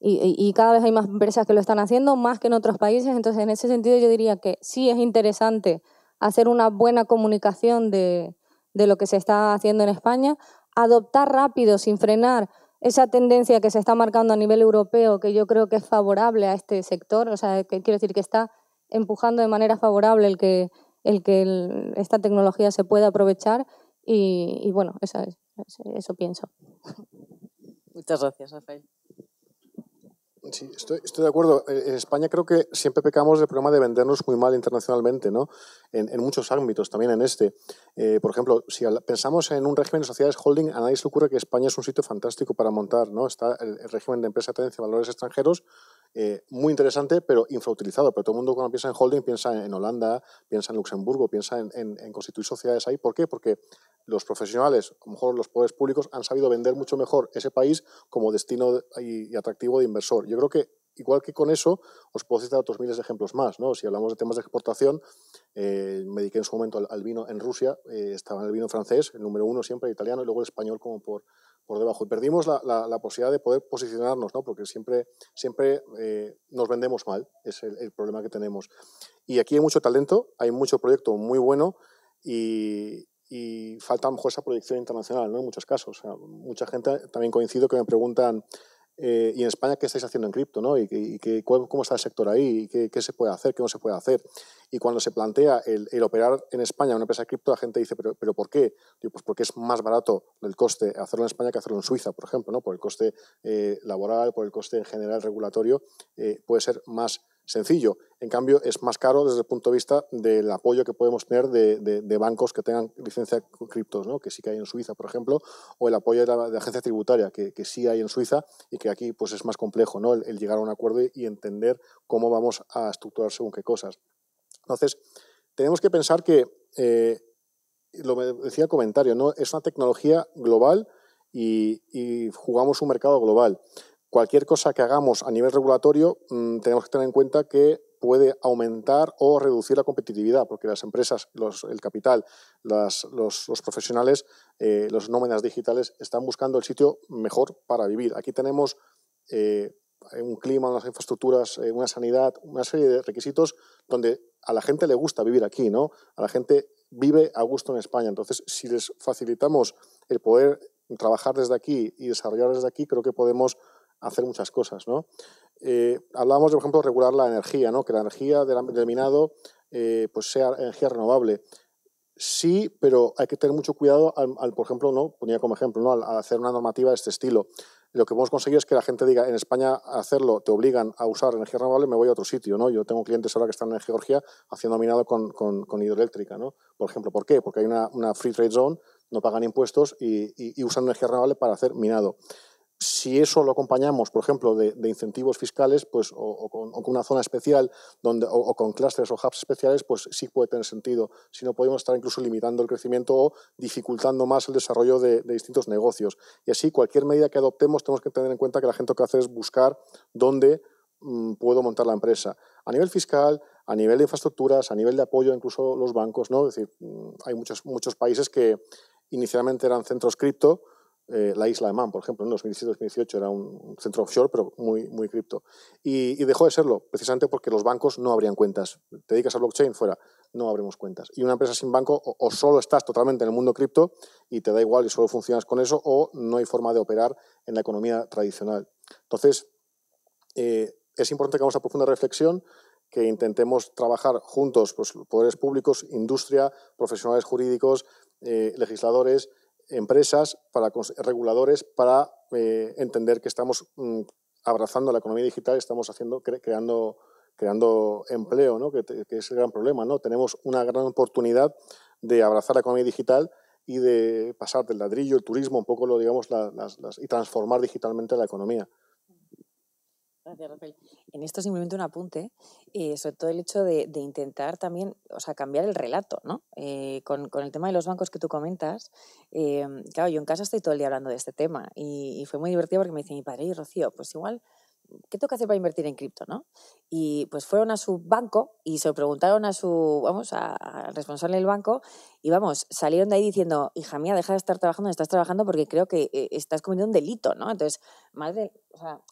Y cada vez hay más empresas que lo están haciendo, más que en otros países. Entonces, en ese sentido, yo diría que sí es interesante hacer una buena comunicación de lo que se está haciendo en España, adoptar rápido, sin frenar, esa tendencia que se está marcando a nivel europeo, que yo creo que es favorable a este sector, o sea, que quiero decir que está empujando de manera favorable el que esta tecnología se pueda aprovechar y bueno, eso pienso. Muchas gracias, Rafael. Sí, estoy de acuerdo. En España creo que siempre pecamos del problema de vendernos muy mal internacionalmente, ¿no? En muchos ámbitos, también en este. Por ejemplo, si pensamos en un régimen de sociedades holding, a nadie se le ocurre que España es un sitio fantástico para montar, ¿no? Está el régimen de empresa de tenencia de valores extranjeros, muy interesante, pero infrautilizado. Pero todo el mundo cuando piensa en holding piensa en Holanda, piensa en Luxemburgo, piensa en constituir sociedades ahí. ¿Por qué? Porque los profesionales, a lo mejor los poderes públicos, han sabido vender mucho mejor ese país como destino y atractivo de inversor. Yo creo que, igual que con eso, os puedo citar otros miles de ejemplos más, ¿no? Si hablamos de temas de exportación, me dediqué en su momento al vino en Rusia, estaba en el vino francés, el número 1 siempre, el italiano, y luego el español como por debajo. Y perdimos la posibilidad de poder posicionarnos, ¿no? Porque siempre nos vendemos mal, es el problema que tenemos. Y aquí hay mucho talento, hay mucho proyecto muy bueno y falta a lo mejor esa proyección internacional, ¿no? En muchos casos. O sea, mucha gente, también coincido, que me preguntan, ¿y en España qué estáis haciendo en cripto, ¿no? ¿Cómo está el sector ahí? ¿Qué se puede hacer? ¿Qué no se puede hacer? Y cuando se plantea el operar en España una empresa de cripto, la gente dice, ¿pero por qué? Digo, pues porque es más barato el coste hacerlo en España que hacerlo en Suiza, por ejemplo, ¿no? Por el coste laboral, por el coste en general regulatorio, puede ser más sencillo. En cambio, es más caro desde el punto de vista del apoyo que podemos tener de bancos que tengan licencia con criptos, ¿no? Que sí que hay en Suiza, por ejemplo, o el apoyo de la agencia tributaria, que sí hay en Suiza y que aquí pues es más complejo, ¿no? El llegar a un acuerdo y entender cómo vamos a estructurar según qué cosas. Entonces, tenemos que pensar que, lo me decía el comentario, ¿no? Es una tecnología global y jugamos un mercado global. Cualquier cosa que hagamos a nivel regulatorio, tenemos que tener en cuenta que puede aumentar o reducir la competitividad, porque las empresas, el capital, los profesionales, los nómadas digitales están buscando el sitio mejor para vivir. Aquí tenemos un clima, unas infraestructuras, una sanidad, una serie de requisitos donde a la gente le gusta vivir aquí, ¿no? A la gente vive a gusto en España. Entonces, si les facilitamos el poder trabajar desde aquí y desarrollar desde aquí, creo que podemos hacer muchas cosas, ¿no? Hablábamos, por ejemplo, de regular la energía, ¿no? Que la energía del minado pues sea energía renovable. Sí, pero hay que tener mucho cuidado por ejemplo, ¿no? Ponía como ejemplo, ¿no? Al hacer una normativa de este estilo. Lo que podemos conseguir es que la gente diga, en España hacerlo te obligan a usar energía renovable, me voy a otro sitio, ¿no? Yo tengo clientes ahora que están en Georgia haciendo minado con hidroeléctrica, ¿no? Por ejemplo, ¿por qué? Porque hay una free trade zone, no pagan impuestos y usan energía renovable para hacer minado. Si eso lo acompañamos, por ejemplo, de incentivos fiscales, pues, o con una zona especial o con clústeres o hubs especiales, pues sí puede tener sentido. Si no, podemos estar incluso limitando el crecimiento o dificultando más el desarrollo de distintos negocios. Y así, cualquier medida que adoptemos, tenemos que tener en cuenta que la gente lo que hace es buscar dónde puedo montar la empresa. A nivel fiscal, a nivel de infraestructuras, a nivel de apoyo, incluso los bancos, ¿no? Es decir, hay muchos países que inicialmente eran centros cripto. La isla de Man, por ejemplo, en 2017-2018 era un centro offshore, pero muy cripto. Y dejó de serlo, precisamente porque los bancos no abrían cuentas. Te dedicas a blockchain, fuera, no abrimos cuentas. Y una empresa sin banco, o solo estás totalmente en el mundo cripto y te da igual y solo funcionas con eso, o no hay forma de operar en la economía tradicional. Entonces, es importante que hagamos una profunda reflexión, que intentemos trabajar juntos, pues, poderes públicos, industria, profesionales jurídicos, legisladores, empresas, reguladores, para entender que estamos abrazando la economía digital, estamos creando empleo, ¿no? que es el gran problema, ¿no? Tenemos una gran oportunidad de abrazar la economía digital y de pasar del ladrillo, el turismo, un poco y transformar digitalmente la economía. Gracias, Rafael. En esto simplemente un apunte, sobre todo el hecho de intentar también, o sea, cambiar el relato, ¿no? Con el tema de los bancos que tú comentas, claro, yo en casa estoy todo el día hablando de este tema y fue muy divertido porque me dice mi padre, y Rocío, pues igual, ¿qué tengo que hacer para invertir en cripto, no? Y pues fueron a su banco y se lo preguntaron al responsable del banco y salieron de ahí diciendo, hija mía, deja de estar trabajando donde estás trabajando porque creo que estás cometiendo un delito, ¿no? Entonces,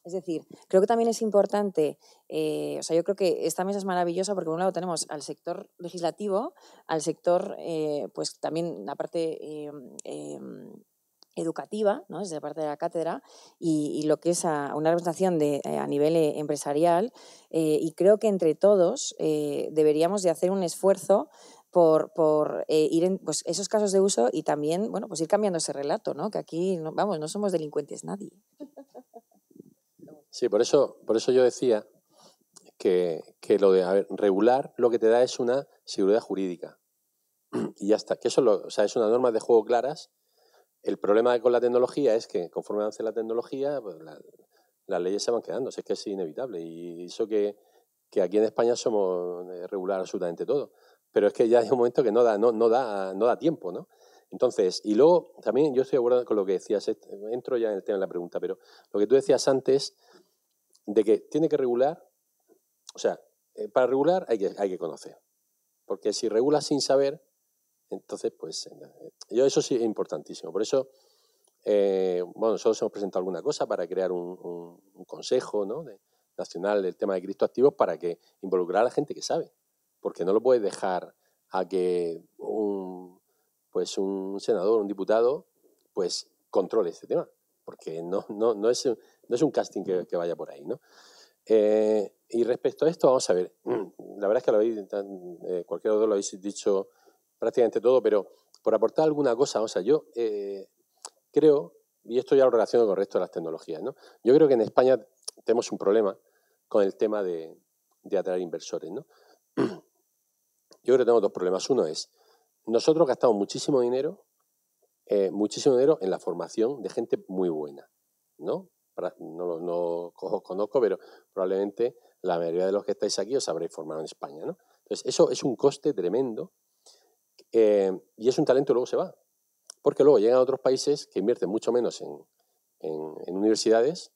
es decir, creo que también es importante, yo creo que esta mesa es maravillosa porque por un lado tenemos al sector legislativo, al sector, pues también la parte educativa, ¿no? Desde parte de la cátedra y lo que es una representación a nivel empresarial y creo que entre todos deberíamos de hacer un esfuerzo por ir en pues, esos casos de uso y también pues ir cambiando ese relato, ¿no? Que aquí no somos delincuentes nadie. Sí, por eso yo decía que lo de regular lo que te da es una seguridad jurídica y ya está, que eso es una norma de juego claras. El problema con la tecnología es que conforme avance la tecnología, pues las leyes se van quedando, es que es inevitable. Y eso que aquí en España somos regular absolutamente todo. Pero es que ya hay un momento que no da tiempo, ¿no? Entonces, y luego también yo estoy de acuerdo con lo que decías, entro ya en el tema de la pregunta, pero lo que tú decías antes de que tiene que regular, o sea, para regular hay que conocer. Porque si regulas sin saber, entonces, pues, eso sí es importantísimo. Por eso, nosotros hemos presentado alguna cosa para crear un consejo, ¿no? Nacional del tema de criptoactivos para que involucrar a la gente que sabe. Porque no lo puedes dejar a que un senador, un diputado, pues controle este tema. Porque no es un casting que vaya por ahí, ¿no? Y respecto a esto, vamos a ver. La verdad es que cualquiera de los lo habéis dicho prácticamente todo, pero por aportar alguna cosa, yo creo, y esto ya lo relaciono con el resto de las tecnologías, ¿no? Yo creo que en España tenemos un problema con el tema de atraer inversores, ¿no? Yo creo que tenemos dos problemas. Uno es, nosotros gastamos muchísimo dinero en la formación de gente muy buena, ¿no? No os conozco, pero probablemente la mayoría de los que estáis aquí os habréis formado en España, ¿no? Entonces, eso es un coste tremendo y es un talento que luego se va. Porque luego llegan a otros países que invierten mucho menos en universidades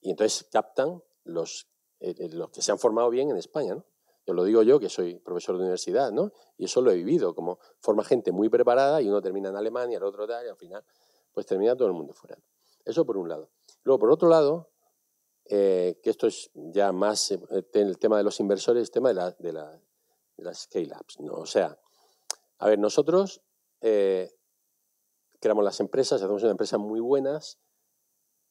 y entonces captan los que se han formado bien en España, ¿no? Yo lo digo yo, que soy profesor de universidad, ¿no? Y eso lo he vivido, como forma gente muy preparada y uno termina en Alemania, el otro tal, y al final pues termina todo el mundo fuera. Eso por un lado. Luego, por otro lado, que esto es ya más el tema de los inversores, el tema de las scale-ups, ¿no? O sea, a ver, nosotros creamos las empresas, hacemos unas empresas muy buenas,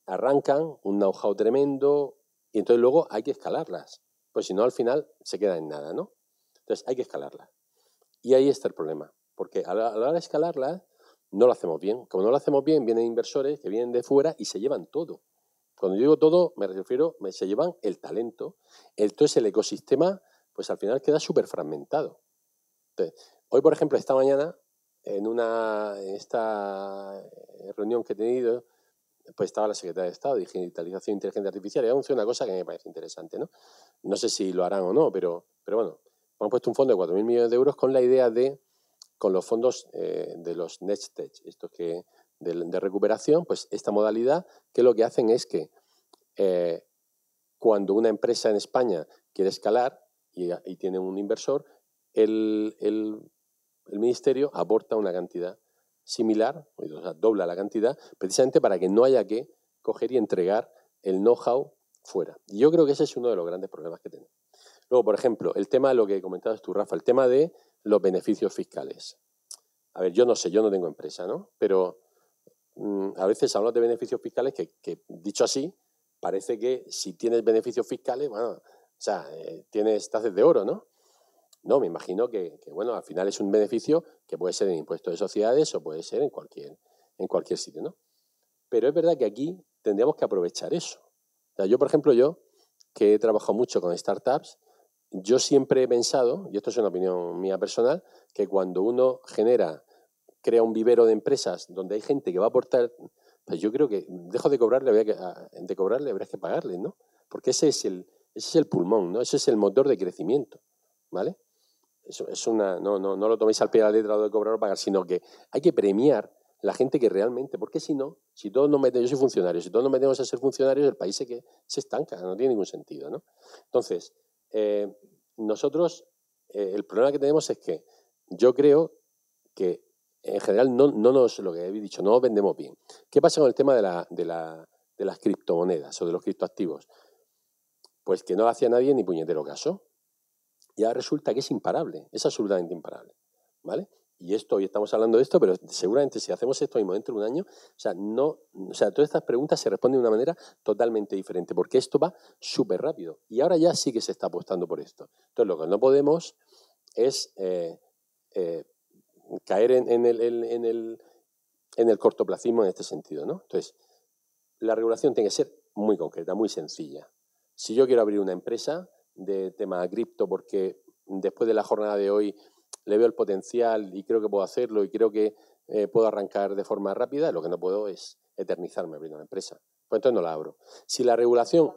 arrancan un know-how tremendo y entonces luego hay que escalarlas. Pues si no, al final se queda en nada, ¿no? Entonces hay que escalarlas. Y ahí está el problema, porque a la hora de escalarlas no lo hacemos bien. Como no lo hacemos bien, vienen inversores que vienen de fuera y se llevan todo. Cuando yo digo todo, me refiero, se llevan el talento. Entonces el ecosistema, pues al final queda súper fragmentado. Entonces, hoy, por ejemplo, esta mañana, en esta reunión que he tenido, pues estaba la secretaria de Estado de Digitalización e Inteligencia Artificial y ha anunciado una cosa que me parece interesante, ¿no? No sé si lo harán o no, pero bueno, han puesto un fondo de 4.000 millones de euros con la idea con los fondos de los NextTech, estos de recuperación, pues esta modalidad que lo que hacen es que cuando una empresa en España quiere escalar y tiene un inversor, el Ministerio aporta una cantidad similar, o sea, dobla la cantidad, precisamente para que no haya que coger y entregar el know-how fuera. Y yo creo que ese es uno de los grandes problemas que tenemos. Luego, por ejemplo, el tema de lo que comentabas tú, Rafa, el tema de los beneficios fiscales. A ver, yo no sé, yo no tengo empresa, ¿no? Pero a veces hablamos de beneficios fiscales que, dicho así, parece que si tienes beneficios fiscales, bueno, o sea, te haces de oro, ¿no? No, me imagino que, bueno, al final es un beneficio que puede ser en impuestos de sociedades o puede ser en cualquier sitio, ¿no? Pero es verdad que aquí tendríamos que aprovechar eso. O sea, yo, por ejemplo, que he trabajado mucho con startups, yo siempre he pensado, y esto es una opinión mía personal, que cuando uno crea un vivero de empresas donde hay gente que va a aportar, pues yo creo que dejo de cobrarle, habría que pagarle, ¿no? Porque ese es el pulmón, ¿no? Ese es el motor de crecimiento, ¿vale? Eso es no lo toméis al pie de la letra de cobrar o pagar, sino que hay que premiar la gente que realmente, porque si no, si todos nos metemos, yo soy funcionario, si todos nos metemos a ser funcionarios, el país se estanca, no tiene ningún sentido, ¿no? Entonces, nosotros, el problema que tenemos es que yo creo que en general lo que habéis dicho, no nos vendemos bien. ¿Qué pasa con el tema de las criptomonedas o de los criptoactivos? Pues que no le hacía nadie ni puñetero caso. Y ahora resulta que es imparable, es absolutamente imparable, ¿vale? Y hoy estamos hablando de esto, pero seguramente si hacemos esto mismo dentro de un año, todas estas preguntas se responden de una manera totalmente diferente, porque esto va súper rápido. Y ahora ya sí que se está apostando por esto. Entonces, lo que no podemos es caer en el cortoplacismo en este sentido, ¿no? Entonces, la regulación tiene que ser muy concreta, muy sencilla. Si yo quiero abrir una empresa de tema cripto porque después de la jornada de hoy le veo el potencial y creo que puedo hacerlo y creo que puedo arrancar de forma rápida, lo que no puedo es eternizarme abriendo una empresa. Pues entonces no la abro. Si la regulación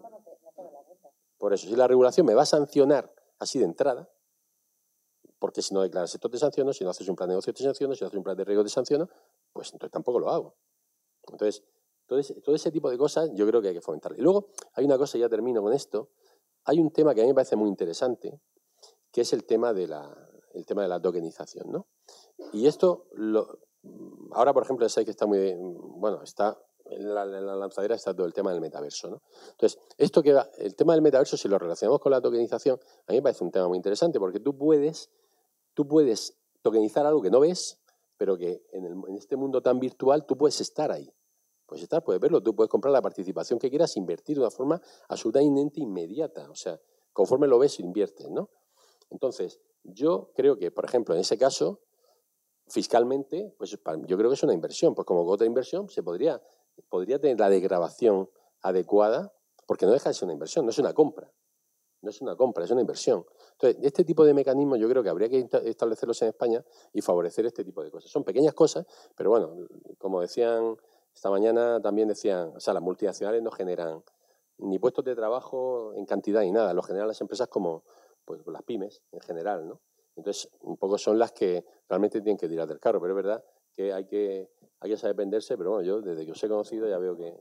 me va a sancionar así de entrada, porque si no declaras esto te sanciono, si no haces un plan de negocio te sanciono, si no haces un plan de riesgo te sanciono, pues entonces tampoco lo hago. Entonces, todo ese tipo de cosas yo creo que hay que fomentar. Y luego hay una cosa, ya termino con esto, hay un tema que a mí me parece muy interesante, que es el tema de la tokenización, ¿no? Y esto, ahora por ejemplo, ya sabéis que está está en la lanzadera está todo el tema del metaverso, ¿no? Entonces, el tema del metaverso, si lo relacionamos con la tokenización, a mí me parece un tema muy interesante, porque tú puedes tokenizar algo que no ves, pero que en este mundo tan virtual tú puedes estar ahí. Puedes verlo, tú puedes comprar la participación que quieras, invertir de una forma absolutamente inmediata. O sea, conforme lo ves, inviertes, ¿no? Entonces, yo creo que, por ejemplo, en ese caso, fiscalmente, pues yo creo que es una inversión. Pues como otra inversión, se podría tener la desgravación adecuada, porque no deja de ser una inversión, no es una compra. No es una compra, es una inversión. Entonces, este tipo de mecanismos yo creo que habría que establecerlos en España y favorecer este tipo de cosas. Son pequeñas cosas, pero bueno, como decían esta mañana, también decían, o sea, las multinacionales no generan ni puestos de trabajo en cantidad ni nada, lo generan las empresas como pues las pymes en general, ¿no? Entonces, un poco son las que realmente tienen que tirar del carro, pero es verdad que hay que saber venderse, pero bueno, yo desde que os he conocido ya veo que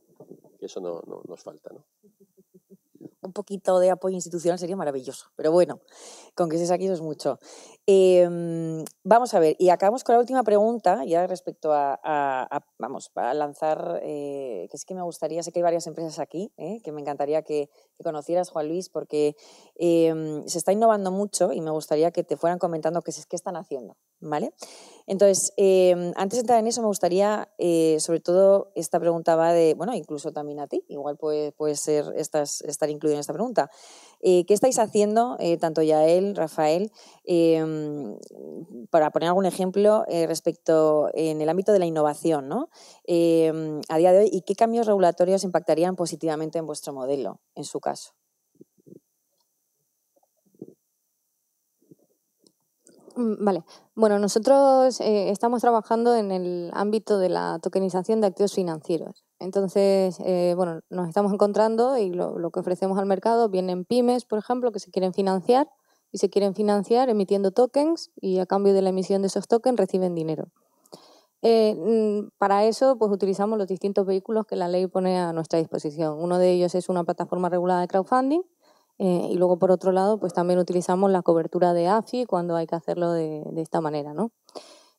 eso no nos falta, ¿no? Un poquito de apoyo institucional sería maravilloso, pero bueno, con que estés aquí eso es mucho. Vamos a ver, y acabamos con la última pregunta, ya respecto vamos, para lanzar, que sí que me gustaría, sé que hay varias empresas aquí, que me encantaría que conocieras, Juan Luis, porque se está innovando mucho y me gustaría que te fueran comentando qué están haciendo, ¿vale? Entonces, antes de entrar en eso, me gustaría, sobre todo, esta pregunta va de, bueno, incluso también a ti, igual puede ser estar incluido en esta pregunta. ¿Qué estáis haciendo, tanto Yael, Rafael, para poner algún ejemplo, respecto en el ámbito de la innovación, ¿no? A día de hoy, ¿y qué cambios regulatorios impactarían positivamente en vuestro modelo, en su caso? Vale. Bueno, nosotros estamos trabajando en el ámbito de la tokenización de activos financieros. Entonces, nos estamos encontrando y lo que ofrecemos al mercado, vienen pymes, por ejemplo, que se quieren financiar y se quieren financiar emitiendo tokens y a cambio de la emisión de esos tokens reciben dinero. Para eso, pues utilizamos los distintos vehículos que la ley pone a nuestra disposición. Uno de ellos es una plataforma regulada de crowdfunding y luego, por otro lado, pues también utilizamos la cobertura de AFI cuando hay que hacerlo de esta manera, ¿no?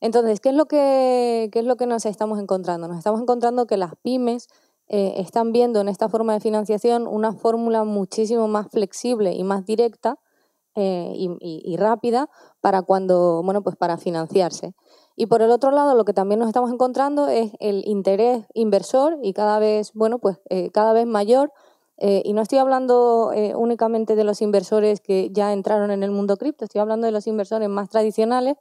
Entonces, ¿qué es lo que nos estamos encontrando? Nos estamos encontrando que las pymes están viendo en esta forma de financiación una fórmula muchísimo más flexible y más directa y rápida para pues para financiarse. Y por el otro lado, lo que también nos estamos encontrando es el interés inversor y cada vez mayor. Y no estoy hablando únicamente de los inversores que ya entraron en el mundo cripto, estoy hablando de los inversores más tradicionales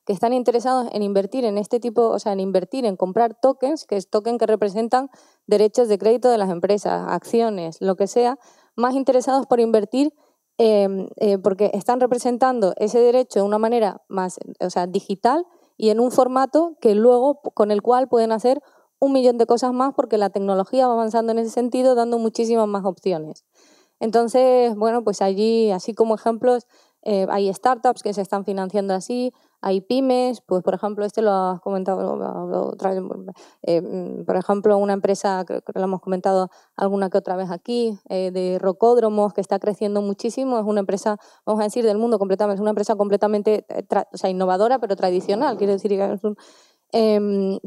que están interesados en invertir en este tipo, o sea, en invertir, en comprar tokens, que es token que representan derechos de crédito de las empresas, acciones, lo que sea, más interesados por invertir porque están representando ese derecho de una manera más, o sea, digital y en un formato que luego con el cual pueden hacer 1.000.000 de cosas más porque la tecnología va avanzando en ese sentido, dando muchísimas más opciones. Entonces, bueno, pues allí, así como ejemplos, hay startups que se están financiando así, hay pymes, pues por ejemplo, lo has comentado, por ejemplo, una empresa que lo hemos comentado alguna que otra vez aquí, de rocódromos, que está creciendo muchísimo, es una empresa, vamos a decir, del mundo completamente, es una empresa completamente innovadora, pero tradicional, quiere decir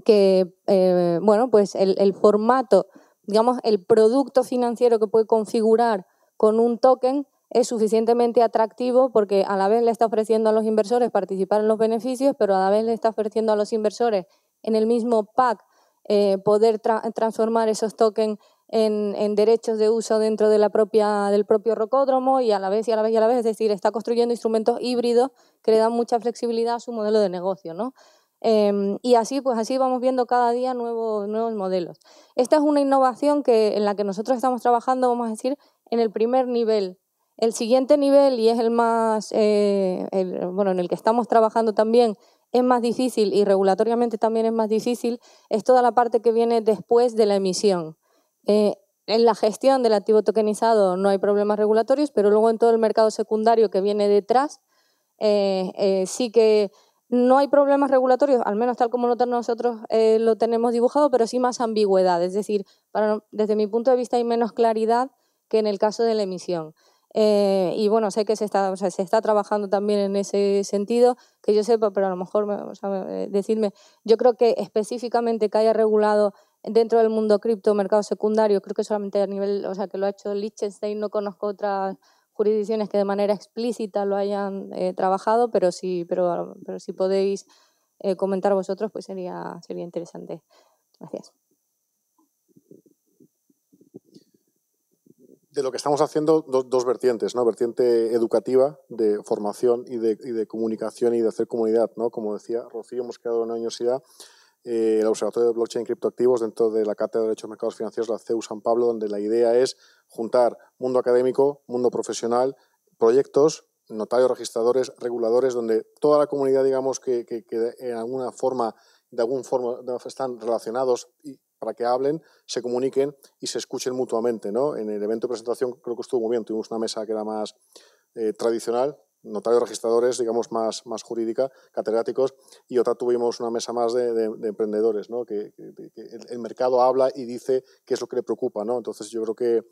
que es bueno, pues el formato, digamos, el producto financiero que puede configurar con un token es suficientemente atractivo porque a la vez le está ofreciendo a los inversores participar en los beneficios, pero a la vez le está ofreciendo a los inversores en el mismo pack poder transformar esos tokens en derechos de uso dentro de del propio rocódromo y a la vez, es decir, está construyendo instrumentos híbridos que le dan mucha flexibilidad a su modelo de negocio, ¿no? Y así vamos viendo cada día nuevos modelos. Esta es una innovación en la que nosotros estamos trabajando, vamos a decir, en el primer nivel. El siguiente nivel, y es el más, en el que estamos trabajando también, es más difícil y regulatoriamente también es más difícil, es toda la parte que viene después de la emisión. En la gestión del activo tokenizado no hay problemas regulatorios, pero luego en todo el mercado secundario que viene detrás, sí que no hay problemas regulatorios, al menos tal como nosotros lo tenemos dibujado, pero sí más ambigüedad. Es decir, desde mi punto de vista hay menos claridad que en el caso de la emisión. Y bueno, sé que se está trabajando también en ese sentido, que yo sepa, pero a lo mejor decirme, yo creo que específicamente que haya regulado dentro del mundo cripto, mercado secundario, creo que solamente a nivel, que lo ha hecho Liechtenstein, no conozco otras jurisdicciones que de manera explícita lo hayan trabajado, pero si podéis comentar vosotros, pues sería interesante. Gracias. De lo que estamos haciendo, dos vertientes, ¿no? Vertiente educativa, de formación y de comunicación y de hacer comunidad, ¿no? Como decía Rocío, hemos creado una universidad, el Observatorio de Blockchain y Criptoactivos, dentro de la Cátedra de Derecho de Mercados Financieros, la CEU San Pablo, donde la idea es juntar mundo académico, mundo profesional, proyectos, notarios, registradores, reguladores, donde toda la comunidad, digamos, que en alguna forma, están relacionados y para que hablen, se comuniquen y se escuchen mutuamente, ¿no? En el evento de presentación creo que estuvo muy bien. Tuvimos una mesa que era más tradicional, notarios registradores, digamos, más jurídica, catedráticos, y otra tuvimos una mesa más de emprendedores, ¿no? Que el mercado habla y dice qué es lo que le preocupa, ¿no? Entonces yo creo que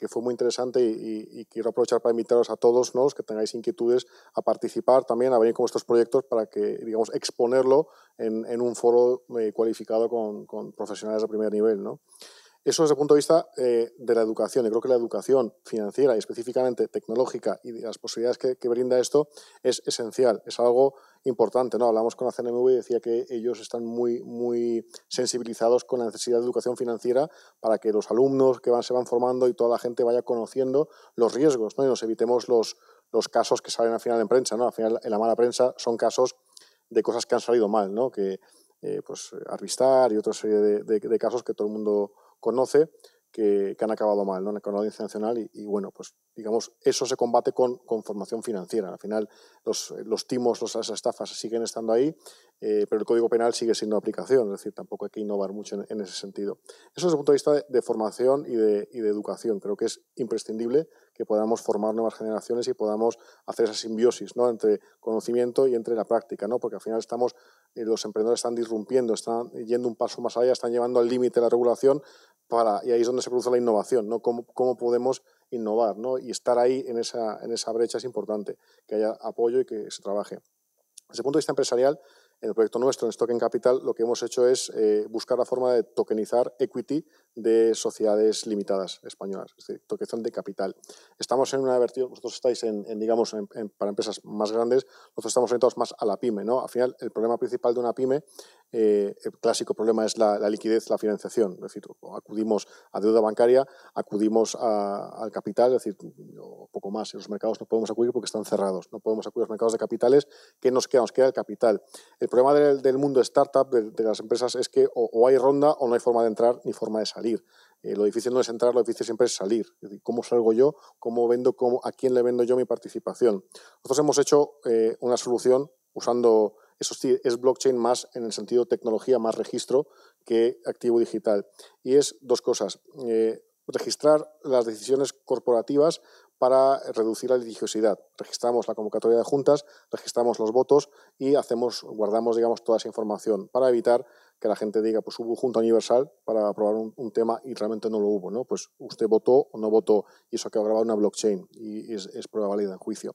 fue muy interesante y quiero aprovechar para invitaros a todos, ¿no? Los que tengáis inquietudes a participar también, a venir con vuestros proyectos para que, digamos, exponerlo en un foro cualificado con profesionales de primer nivel, ¿no? Eso desde el punto de vista de la educación. Yo creo que la educación financiera y específicamente tecnológica y las posibilidades que brinda esto es esencial, es algo importante, ¿no? Hablamos con la CNMV y decía que ellos están muy sensibilizados con la necesidad de educación financiera para que los alumnos que se van formando y toda la gente vaya conociendo los riesgos, ¿no? Y nos evitemos los casos que salen al final en prensa, ¿no? Al final en la mala prensa son casos de cosas que han salido mal, ¿no? Que pues Arvistar y otra serie de casos que todo el mundo conoce que han acabado mal, ¿no? Con la Audiencia Nacional y bueno, pues digamos, eso se combate con formación financiera. Al final los timos, las estafas siguen estando ahí, pero el Código Penal sigue siendo aplicación, es decir, tampoco hay que innovar mucho en ese sentido. Eso desde el punto de vista de formación y de educación. Creo que es imprescindible que podamos formar nuevas generaciones y podamos hacer esa simbiosis, ¿no?, entre conocimiento y entre la práctica, ¿no?, porque al final los emprendedores están disrumpiendo, están yendo un paso más allá, están llevando al límite la regulación y ahí es donde se produce la innovación, ¿no? ¿Cómo podemos innovar, ¿no? Y estar ahí en esa brecha es importante, que haya apoyo y que se trabaje. Desde el punto de vista empresarial, en el proyecto nuestro, en Stock en Capital, lo que hemos hecho es buscar la forma de tokenizar equity de sociedades limitadas españolas, es decir, tokenización de capital. Estamos en una vertiente, vosotros estáis para empresas más grandes, nosotros estamos orientados más a la pyme, ¿no? Al final, el problema principal de una pyme, el clásico problema es la liquidez, la financiación, es decir, acudimos a deuda bancaria, acudimos al capital, es decir, poco más, en los mercados no podemos acudir porque están cerrados, no podemos acudir a los mercados de capitales. ¿Qué nos queda? Nos queda el capital. El problema del mundo startup, de las empresas, es que o hay ronda o no hay forma de entrar ni forma de salir. Lo difícil no es entrar, lo difícil siempre es salir. Es decir, ¿cómo salgo yo? ¿Cómo vendo? ¿A quién le vendo yo mi participación? Nosotros hemos hecho una solución usando, eso sí, es blockchain más en el sentido tecnología, más registro que activo digital. Y es dos cosas. Registrar las decisiones corporativas para reducir la litigiosidad. Registramos la convocatoria de juntas, registramos los votos y guardamos, digamos, toda esa información para evitar que la gente diga, pues hubo junta universal para aprobar un tema y realmente no lo hubo, ¿no? Pues usted votó o no votó y eso ha quedado grabado en una blockchain y es prueba válida en juicio.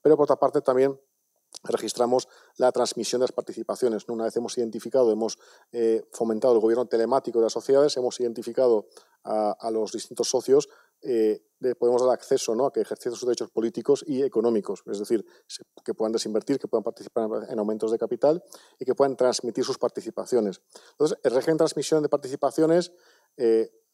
Pero por otra parte también registramos la transmisión de las participaciones, ¿no? Una vez hemos identificado, hemos fomentado el gobierno telemático de las sociedades, hemos identificado a los distintos socios, podemos dar acceso, ¿no?, a que ejerciten sus derechos políticos y económicos, es decir, que puedan desinvertir, que puedan participar en aumentos de capital y que puedan transmitir sus participaciones. Entonces, el régimen de transmisión de participaciones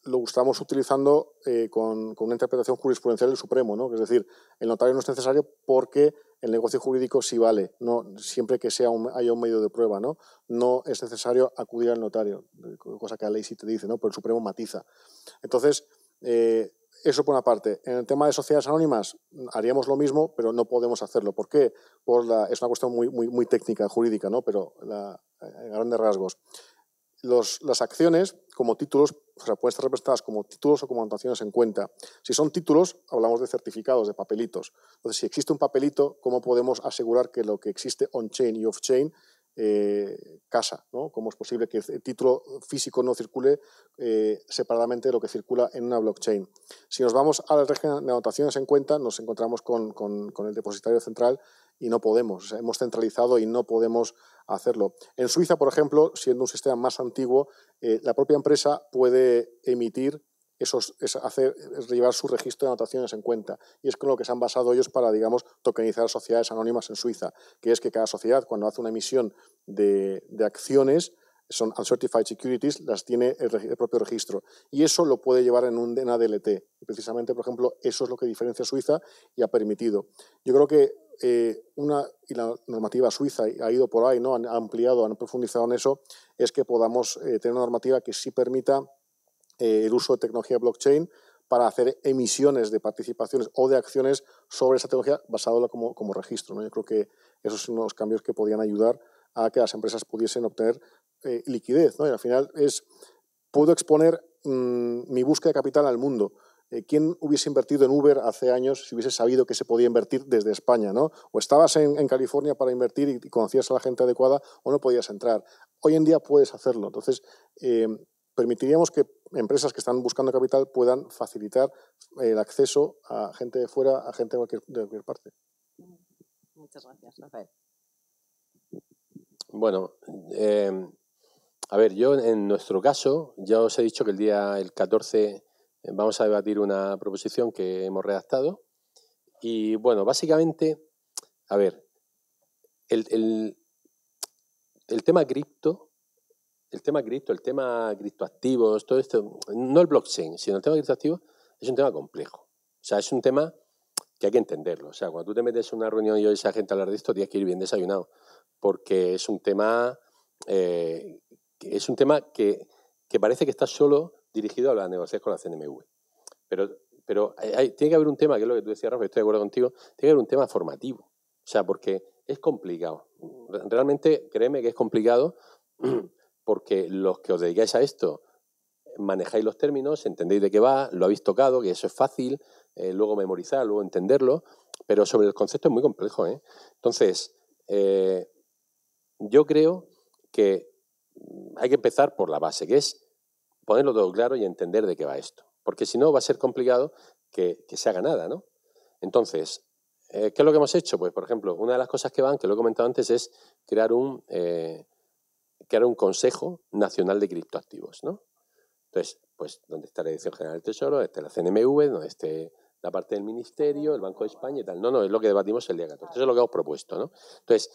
lo estamos utilizando con una interpretación jurisprudencial del Supremo, ¿no? Es decir, el notario no es necesario porque el negocio jurídico sí vale, no, siempre que haya un medio de prueba, ¿no? No es necesario acudir al notario, cosa que la ley sí te dice, ¿no?, pero el Supremo matiza. Entonces, eso por una parte. En el tema de sociedades anónimas haríamos lo mismo, pero no podemos hacerlo. ¿Por qué? Es una cuestión muy técnica, jurídica, ¿no?, pero en grandes rasgos. Las acciones como títulos, o sea, pueden estar representadas como títulos o como anotaciones en cuenta. Si son títulos, hablamos de certificados, de papelitos. Entonces, si existe un papelito, ¿cómo podemos asegurar que lo que existe on-chain y off-chain casa, ¿no? ¿Cómo es posible que el título físico no circule separadamente de lo que circula en una blockchain? Si nos vamos al régimen de anotaciones en cuenta, nos encontramos con el depositario central y no podemos. O sea, hemos centralizado y no podemos hacerlo. En Suiza, por ejemplo, siendo un sistema más antiguo, la propia empresa puede emitir llevar su registro de anotaciones en cuenta. Y es con lo que se han basado ellos para, digamos, tokenizar sociedades anónimas en Suiza, que es que cada sociedad, cuando hace una emisión de acciones, son uncertified securities, las tiene el propio registro. Y eso lo puede llevar en una DLT. Y precisamente, por ejemplo, eso es lo que diferencia a Suiza y ha permitido. Yo creo que y la normativa suiza ha ido por ahí, ¿no? Han ampliado, han profundizado en eso, es que podamos tener una normativa que sí permita el uso de tecnología blockchain para hacer emisiones de participaciones o de acciones sobre esa tecnología basada como registro, ¿no? Yo creo que esos son unos cambios que podrían ayudar a que las empresas pudiesen obtener liquidez, ¿no? Y al final puedo exponer mi búsqueda de capital al mundo. ¿Quién hubiese invertido en Uber hace años si hubiese sabido que se podía invertir desde España, ¿no? O estabas en California para invertir y conocías a la gente adecuada o no podías entrar. Hoy en día puedes hacerlo. Entonces, permitiríamos que empresas que están buscando capital puedan facilitar el acceso a gente de fuera, a gente de cualquier parte. Muchas gracias, Rafael. Bueno, a ver, yo en nuestro caso, ya os he dicho que el 14 vamos a debatir una proposición que hemos redactado y, bueno, básicamente, a ver, el tema cripto, el tema criptoactivos, todo esto, no el blockchain, sino el tema criptoactivos es un tema complejo. O sea, es un tema que hay que entenderlo. O sea, cuando tú te metes en una reunión y oyes a gente hablar de esto, tienes que ir bien desayunado, porque es un tema que parece que está solo dirigido a las negociaciones con la CNMV. Pero tiene que haber un tema, que es lo que tú decías, Rafa, estoy de acuerdo contigo, tiene que haber un tema formativo. O sea, porque es complicado. Realmente, créeme que es complicado porque los que os dedicáis a esto, manejáis los términos, entendéis de qué va, lo habéis tocado, que eso es fácil, luego memorizar, luego entenderlo, pero sobre el concepto es muy complejo, ¿eh? Entonces, yo creo que hay que empezar por la base, que es ponerlo todo claro y entender de qué va esto. Porque si no, va a ser complicado que se haga nada, ¿no? Entonces, ¿qué es lo que hemos hecho? Pues, por ejemplo, una de las cosas que van, que lo he comentado antes, es crear un Consejo Nacional de Criptoactivos, ¿no? Entonces, pues, donde está la Dirección General del Tesoro, donde esté la CNMV, donde esté la parte del Ministerio, el Banco de España y tal. No, es lo que debatimos el día 14. Eso es lo que hemos propuesto, ¿no? Entonces,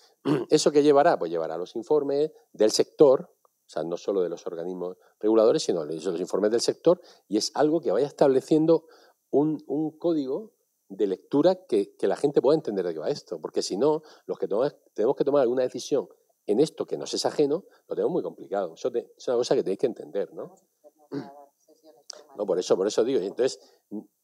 ¿eso qué llevará? Pues llevará los informes del sector, o sea, no solo de los organismos reguladores, sino los informes del sector, y es algo que vaya estableciendo un código de lectura que la gente pueda entender de qué va esto. Porque si no, los que tenemos que tomar alguna decisión en esto que nos es ajeno, lo tenemos muy complicado. Eso es una cosa que tenéis que entender, ¿no? No, por eso digo. Entonces,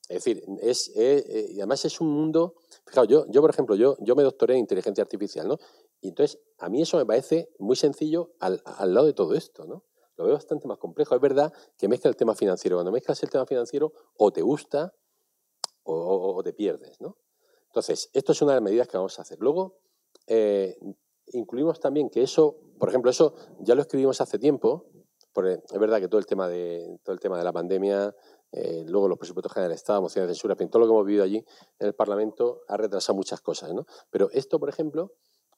es decir, y además es un mundo. Fijaos, yo por ejemplo, yo me doctoré en inteligencia artificial, ¿no? Y entonces, a mí eso me parece muy sencillo al lado de todo esto, ¿no? Lo veo bastante más complejo. Es verdad que mezcla el tema financiero. Cuando mezclas el tema financiero, o te gusta o te pierdes, ¿no? Entonces, esto es una de las medidas que vamos a hacer. Luego, incluimos también que eso, por ejemplo, eso ya lo escribimos hace tiempo, porque es verdad que todo el tema de la pandemia, luego los presupuestos generales del Estado, mociones de censura, todo lo que hemos vivido allí en el Parlamento ha retrasado muchas cosas, ¿no? Pero esto, por ejemplo,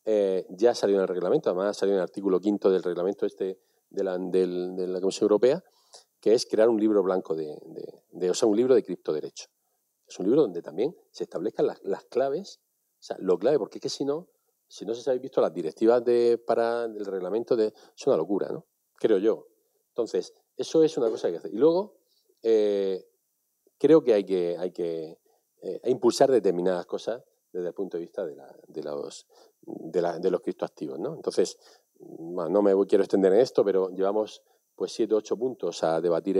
ya salió en el reglamento, además salió en el artículo 5 del reglamento de la Comisión Europea, que es crear un libro blanco o sea, un libro de criptoderecho. Es un libro donde también se establezcan las claves, o sea, lo clave, porque es que si no se habéis visto las directivas para el reglamento, es una locura, ¿no? Creo yo. Entonces, eso es una cosa que hay que hacer. Y luego, creo que hay que impulsar determinadas cosas desde el punto de vista de los criptoactivos, ¿no? Entonces, bueno, no me quiero extender en esto, pero llevamos pues 7 o 8 puntos a debatir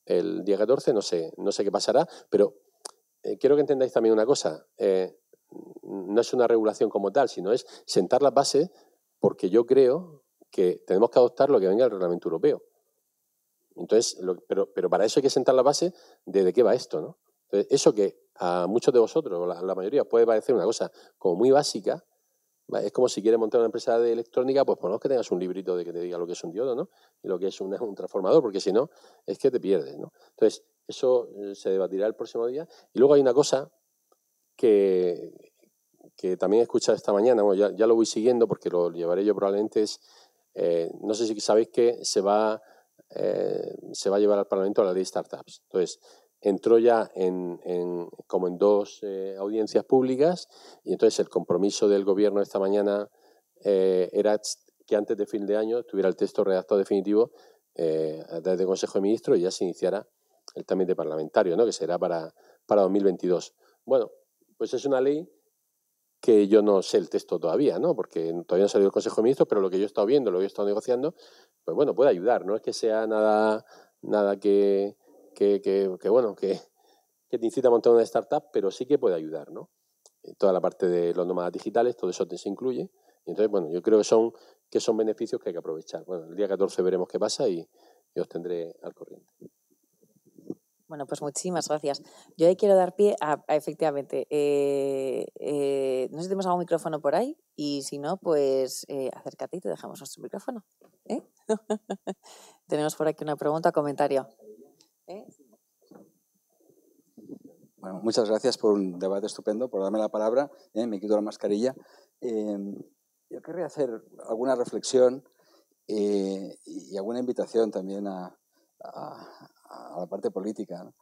el día 14, no sé qué pasará, pero quiero que entendáis también una cosa. No es una regulación como tal, sino es sentar las bases, porque yo creo que tenemos que adoptar lo que venga del Reglamento Europeo. Entonces, pero para eso hay que sentar la base de qué va esto, ¿no? Entonces, eso que a muchos de vosotros, la mayoría, puede parecer una cosa como muy básica, ¿vale? Es como si quieres montar una empresa de electrónica, pues por lo menos que tengas un librito de que te diga lo que es un diodo, ¿no? Y lo que es un transformador, porque si no, es que te pierdes, ¿no? Entonces, eso se debatirá el próximo día. Y luego hay una cosa que también he escuchado esta mañana, bueno, ya lo voy siguiendo porque lo llevaré yo probablemente, no sé si sabéis que se va a llevar al Parlamento la ley de startups. Entonces, entró ya como en 2 audiencias públicas, y entonces el compromiso del Gobierno esta mañana era que antes de fin de año tuviera el texto redactado definitivo desde el Consejo de Ministros y ya se iniciara el trámite parlamentario, ¿no? Que será para 2022. Bueno, pues es una ley que yo no sé el texto todavía, ¿no? Porque todavía no ha salido el Consejo de Ministros, pero lo que yo he estado viendo, lo que he estado negociando, pues bueno, puede ayudar. No es que sea nada que te incita a montar una startup, pero sí que puede ayudar, ¿no? Toda la parte de los nómadas digitales, todo eso se incluye. Y entonces, bueno, yo creo que son beneficios que hay que aprovechar. Bueno, el día 14 veremos qué pasa y os tendré al corriente. Bueno, pues muchísimas gracias. Yo ahí quiero dar pie a efectivamente, no sé si tenemos algún micrófono por ahí, y si no, pues acércate y te dejamos nuestro micrófono. Tenemos por aquí una pregunta o comentario. Bueno, muchas gracias por un debate estupendo, por darme la palabra. Me quito la mascarilla. Yo querría hacer alguna reflexión y alguna invitación también a la parte política, ¿no?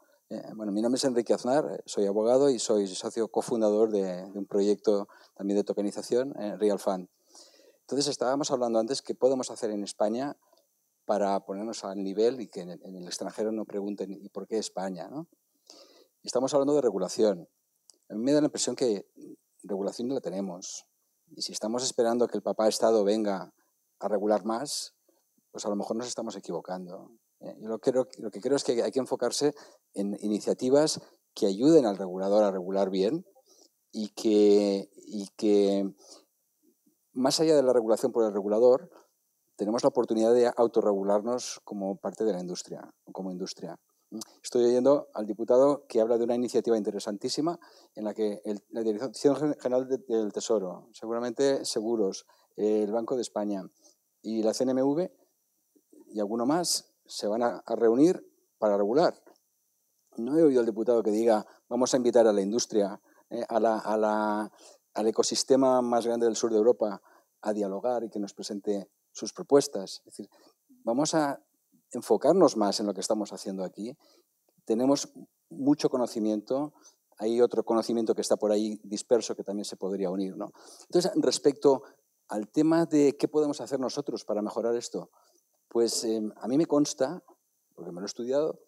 Bueno, mi nombre es Enrique Aznar, soy abogado y soy socio cofundador de un proyecto también de tokenización, Real Fund. Entonces, estábamos hablando antes qué podemos hacer en España para ponernos al nivel y que en el extranjero no pregunten ¿y por qué España?, ¿no? Estamos hablando de regulación. A mí me da la impresión que regulación no la tenemos. Y si estamos esperando que el papá Estado venga a regular más, pues a lo mejor nos estamos equivocando. Yo lo que creo es que hay que enfocarse en iniciativas que ayuden al regulador a regular bien y que más allá de la regulación por el regulador, tenemos la oportunidad de autorregularnos como parte de la industria, como industria. Estoy oyendo al diputado que habla de una iniciativa interesantísima en la que la Dirección General del Tesoro, seguramente Seguros, el Banco de España y la CNMV y alguno más se van a reunir para regular. No he oído al diputado que diga vamos a invitar a la industria, al ecosistema más grande del sur de Europa a dialogar y que nos presente sus propuestas. Es decir, vamos a enfocarnos más en lo que estamos haciendo aquí. Tenemos mucho conocimiento, hay otro conocimiento que está por ahí disperso que también se podría unir, ¿no? Entonces, respecto al tema de qué podemos hacer nosotros para mejorar esto, pues a mí me consta, porque me lo he estudiado,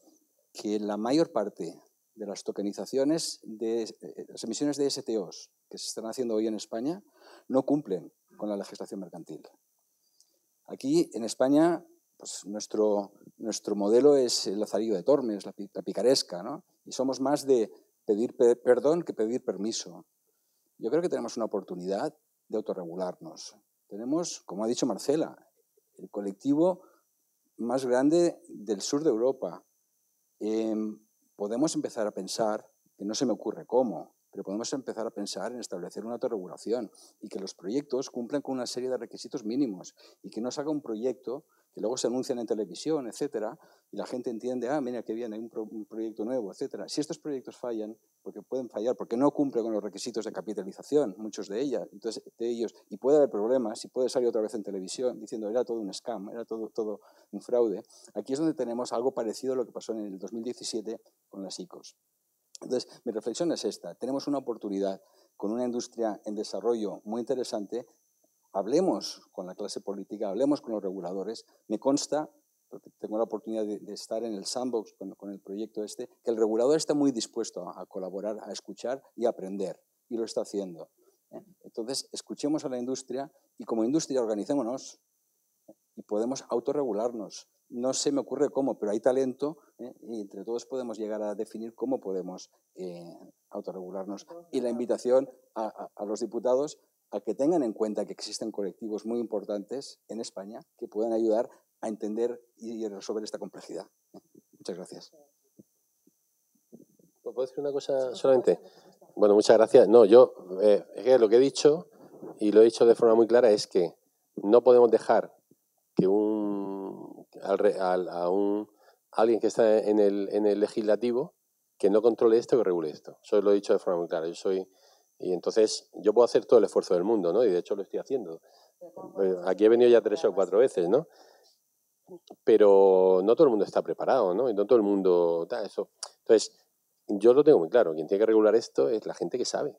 que la mayor parte de las tokenizaciones, de las emisiones de STOs que se están haciendo hoy en España, no cumplen con la legislación mercantil. Aquí, en España, pues nuestro modelo es el lazarillo de Tormes, la picaresca, ¿no? Y somos más de pedir perdón que pedir permiso. Yo creo que tenemos una oportunidad de autorregularnos. Tenemos, como ha dicho Marcela, el colectivo más grande del sur de Europa. Podemos empezar a pensar, que no se me ocurre cómo, pero podemos empezar a pensar en establecer una autorregulación y que los proyectos cumplan con una serie de requisitos mínimos y que no se haga un proyecto que luego se anuncian en televisión, etcétera, y la gente entiende, ah, mira qué bien, hay un proyecto nuevo, etcétera. Si estos proyectos fallan, porque pueden fallar, porque no cumplen con los requisitos de capitalización, muchos de ellos, y puede haber problemas, y puede salir otra vez en televisión diciendo era todo un scam, era todo un fraude. Aquí es donde tenemos algo parecido a lo que pasó en el 2017 con las ICOs. Entonces, mi reflexión es esta. Tenemos una oportunidad con una industria en desarrollo muy interesante. Hablemos con la clase política, hablemos con los reguladores. Me consta, porque tengo la oportunidad de estar en el sandbox con el proyecto este, que el regulador está muy dispuesto a colaborar, a escuchar y a aprender. Y lo está haciendo. Entonces, escuchemos a la industria y como industria organicémonos y podemos autorregularnos. No se me ocurre cómo, pero hay talento y entre todos podemos llegar a definir cómo podemos autorregularnos. Y la invitación a los diputados a que tengan en cuenta que existen colectivos muy importantes en España que puedan ayudar a entender y resolver esta complejidad. Muchas gracias. ¿Puedo decir una cosa solamente? Bueno, muchas gracias. No, yo es que lo que he dicho, y lo he dicho de forma muy clara, es que no podemos dejar que alguien que está en el legislativo que no controle esto, que regule esto. Eso lo he dicho de forma muy clara. Y entonces yo puedo hacer todo el esfuerzo del mundo, ¿no? Y de hecho lo estoy haciendo. Aquí he venido ya 3 o 4 veces, ¿no? Pero no todo el mundo está preparado, ¿no? Y no todo el mundo da eso. Entonces, yo lo tengo muy claro. Quien tiene que regular esto es la gente que sabe.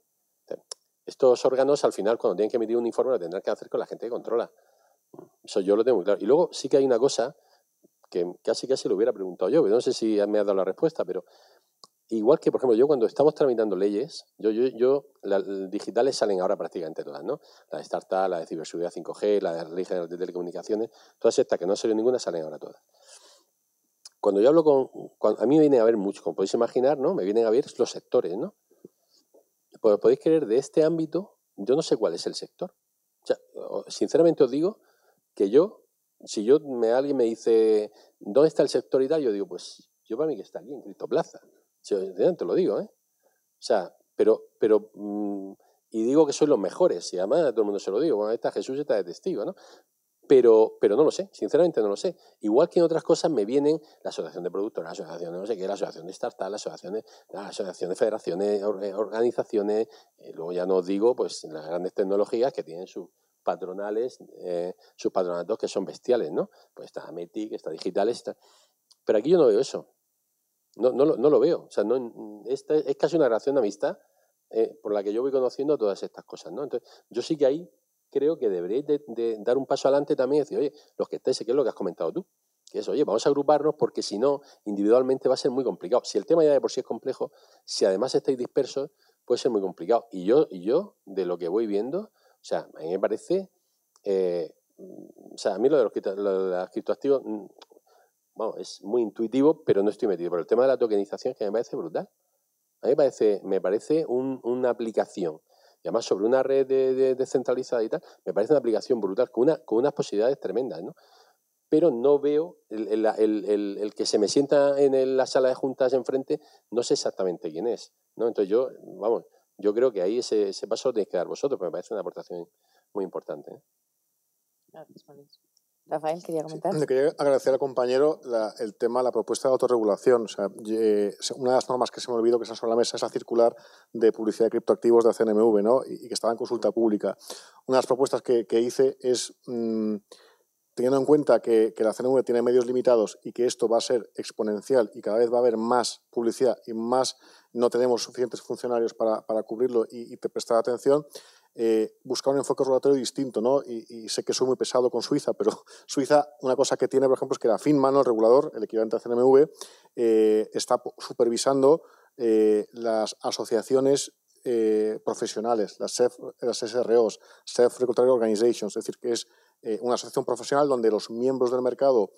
Estos órganos, al final, cuando tienen que emitir un informe, lo tendrán que hacer con la gente que controla. Eso yo lo tengo muy claro. Y luego sí que hay una cosa que casi lo hubiera preguntado yo, pero no sé si me has dado la respuesta, pero igual que, por ejemplo, yo cuando estamos tramitando leyes, las digitales salen ahora prácticamente todas, ¿no? La de Startup, la de Ciberseguridad 5G, la de Ley General de Telecomunicaciones, todas estas que no salió ninguna, salen ahora todas. Cuando yo hablo a mí me vienen a ver mucho, como podéis imaginar, ¿no? Me vienen a ver los sectores, ¿no? Pues podéis creer, de este ámbito, yo no sé cuál es el sector. O sea, sinceramente os digo que si alguien me dice, ¿dónde está el sector y tal? Yo digo, pues yo para mí que está aquí, en Criptoplaza. Te lo digo, ¿eh? O sea, y digo que soy los mejores, y además a todo el mundo se lo digo. Bueno, ahí está Jesús, está de testigo, ¿no? Pero no lo sé, sinceramente no lo sé. Igual que en otras cosas me vienen la asociación de productores, la asociación de no sé qué, la asociación de startups, la asociación de federaciones, organizaciones, luego ya no os digo, pues las grandes tecnologías que tienen sus patronales, sus patronatos que son bestiales, ¿no? Pues está Metic, está Digitales, pero aquí yo no veo eso. No lo veo. O sea, esta es casi una relación de amistad por la que yo voy conociendo todas estas cosas, ¿no? Entonces, yo sí que ahí creo que deberéis de dar un paso adelante también y decir, oye, los que estéis, que es lo que has comentado tú, que es, oye, vamos a agruparnos porque si no, individualmente va a ser muy complicado. Si el tema ya de por sí es complejo, si además estáis dispersos, puede ser muy complicado. Y yo de lo que voy viendo, o sea, a mí me parece, o sea, a mí lo de los criptoactivos, bueno, es muy intuitivo, pero no estoy metido. Pero el tema de la tokenización es que me parece brutal. A mí me parece una aplicación Y además sobre una red descentralizada y tal, me parece una aplicación brutal, con unas posibilidades tremendas, ¿no? Pero no veo el que se me sienta en la sala de juntas enfrente, no sé exactamente quién es, ¿no? Entonces yo creo que ahí ese paso lo tenéis que dar vosotros, pero me parece una aportación muy importante, ¿eh? Gracias, Manuel. Rafael, quería comentar. Le quería agradecer al compañero el tema, la propuesta de autorregulación. O sea, una de las normas que se me olvidó que está sobre la mesa es la circular de publicidad de criptoactivos de la CNMV, ¿no? Y que estaba en consulta pública. Una de las propuestas que hice es, teniendo en cuenta que la CNMV tiene medios limitados y que esto va a ser exponencial y cada vez va a haber más publicidad y más no tenemos suficientes funcionarios para cubrirlo y prestar atención, buscar un enfoque regulatorio distinto, ¿no? Y sé que soy muy pesado con Suiza, pero Suiza, una cosa que tiene, por ejemplo, es que la FINMA, ¿no? El regulador, el equivalente a CNMV, está supervisando las asociaciones profesionales, las SROs, Self-Regulatory Organizations, es decir, que es una asociación profesional donde los miembros del mercado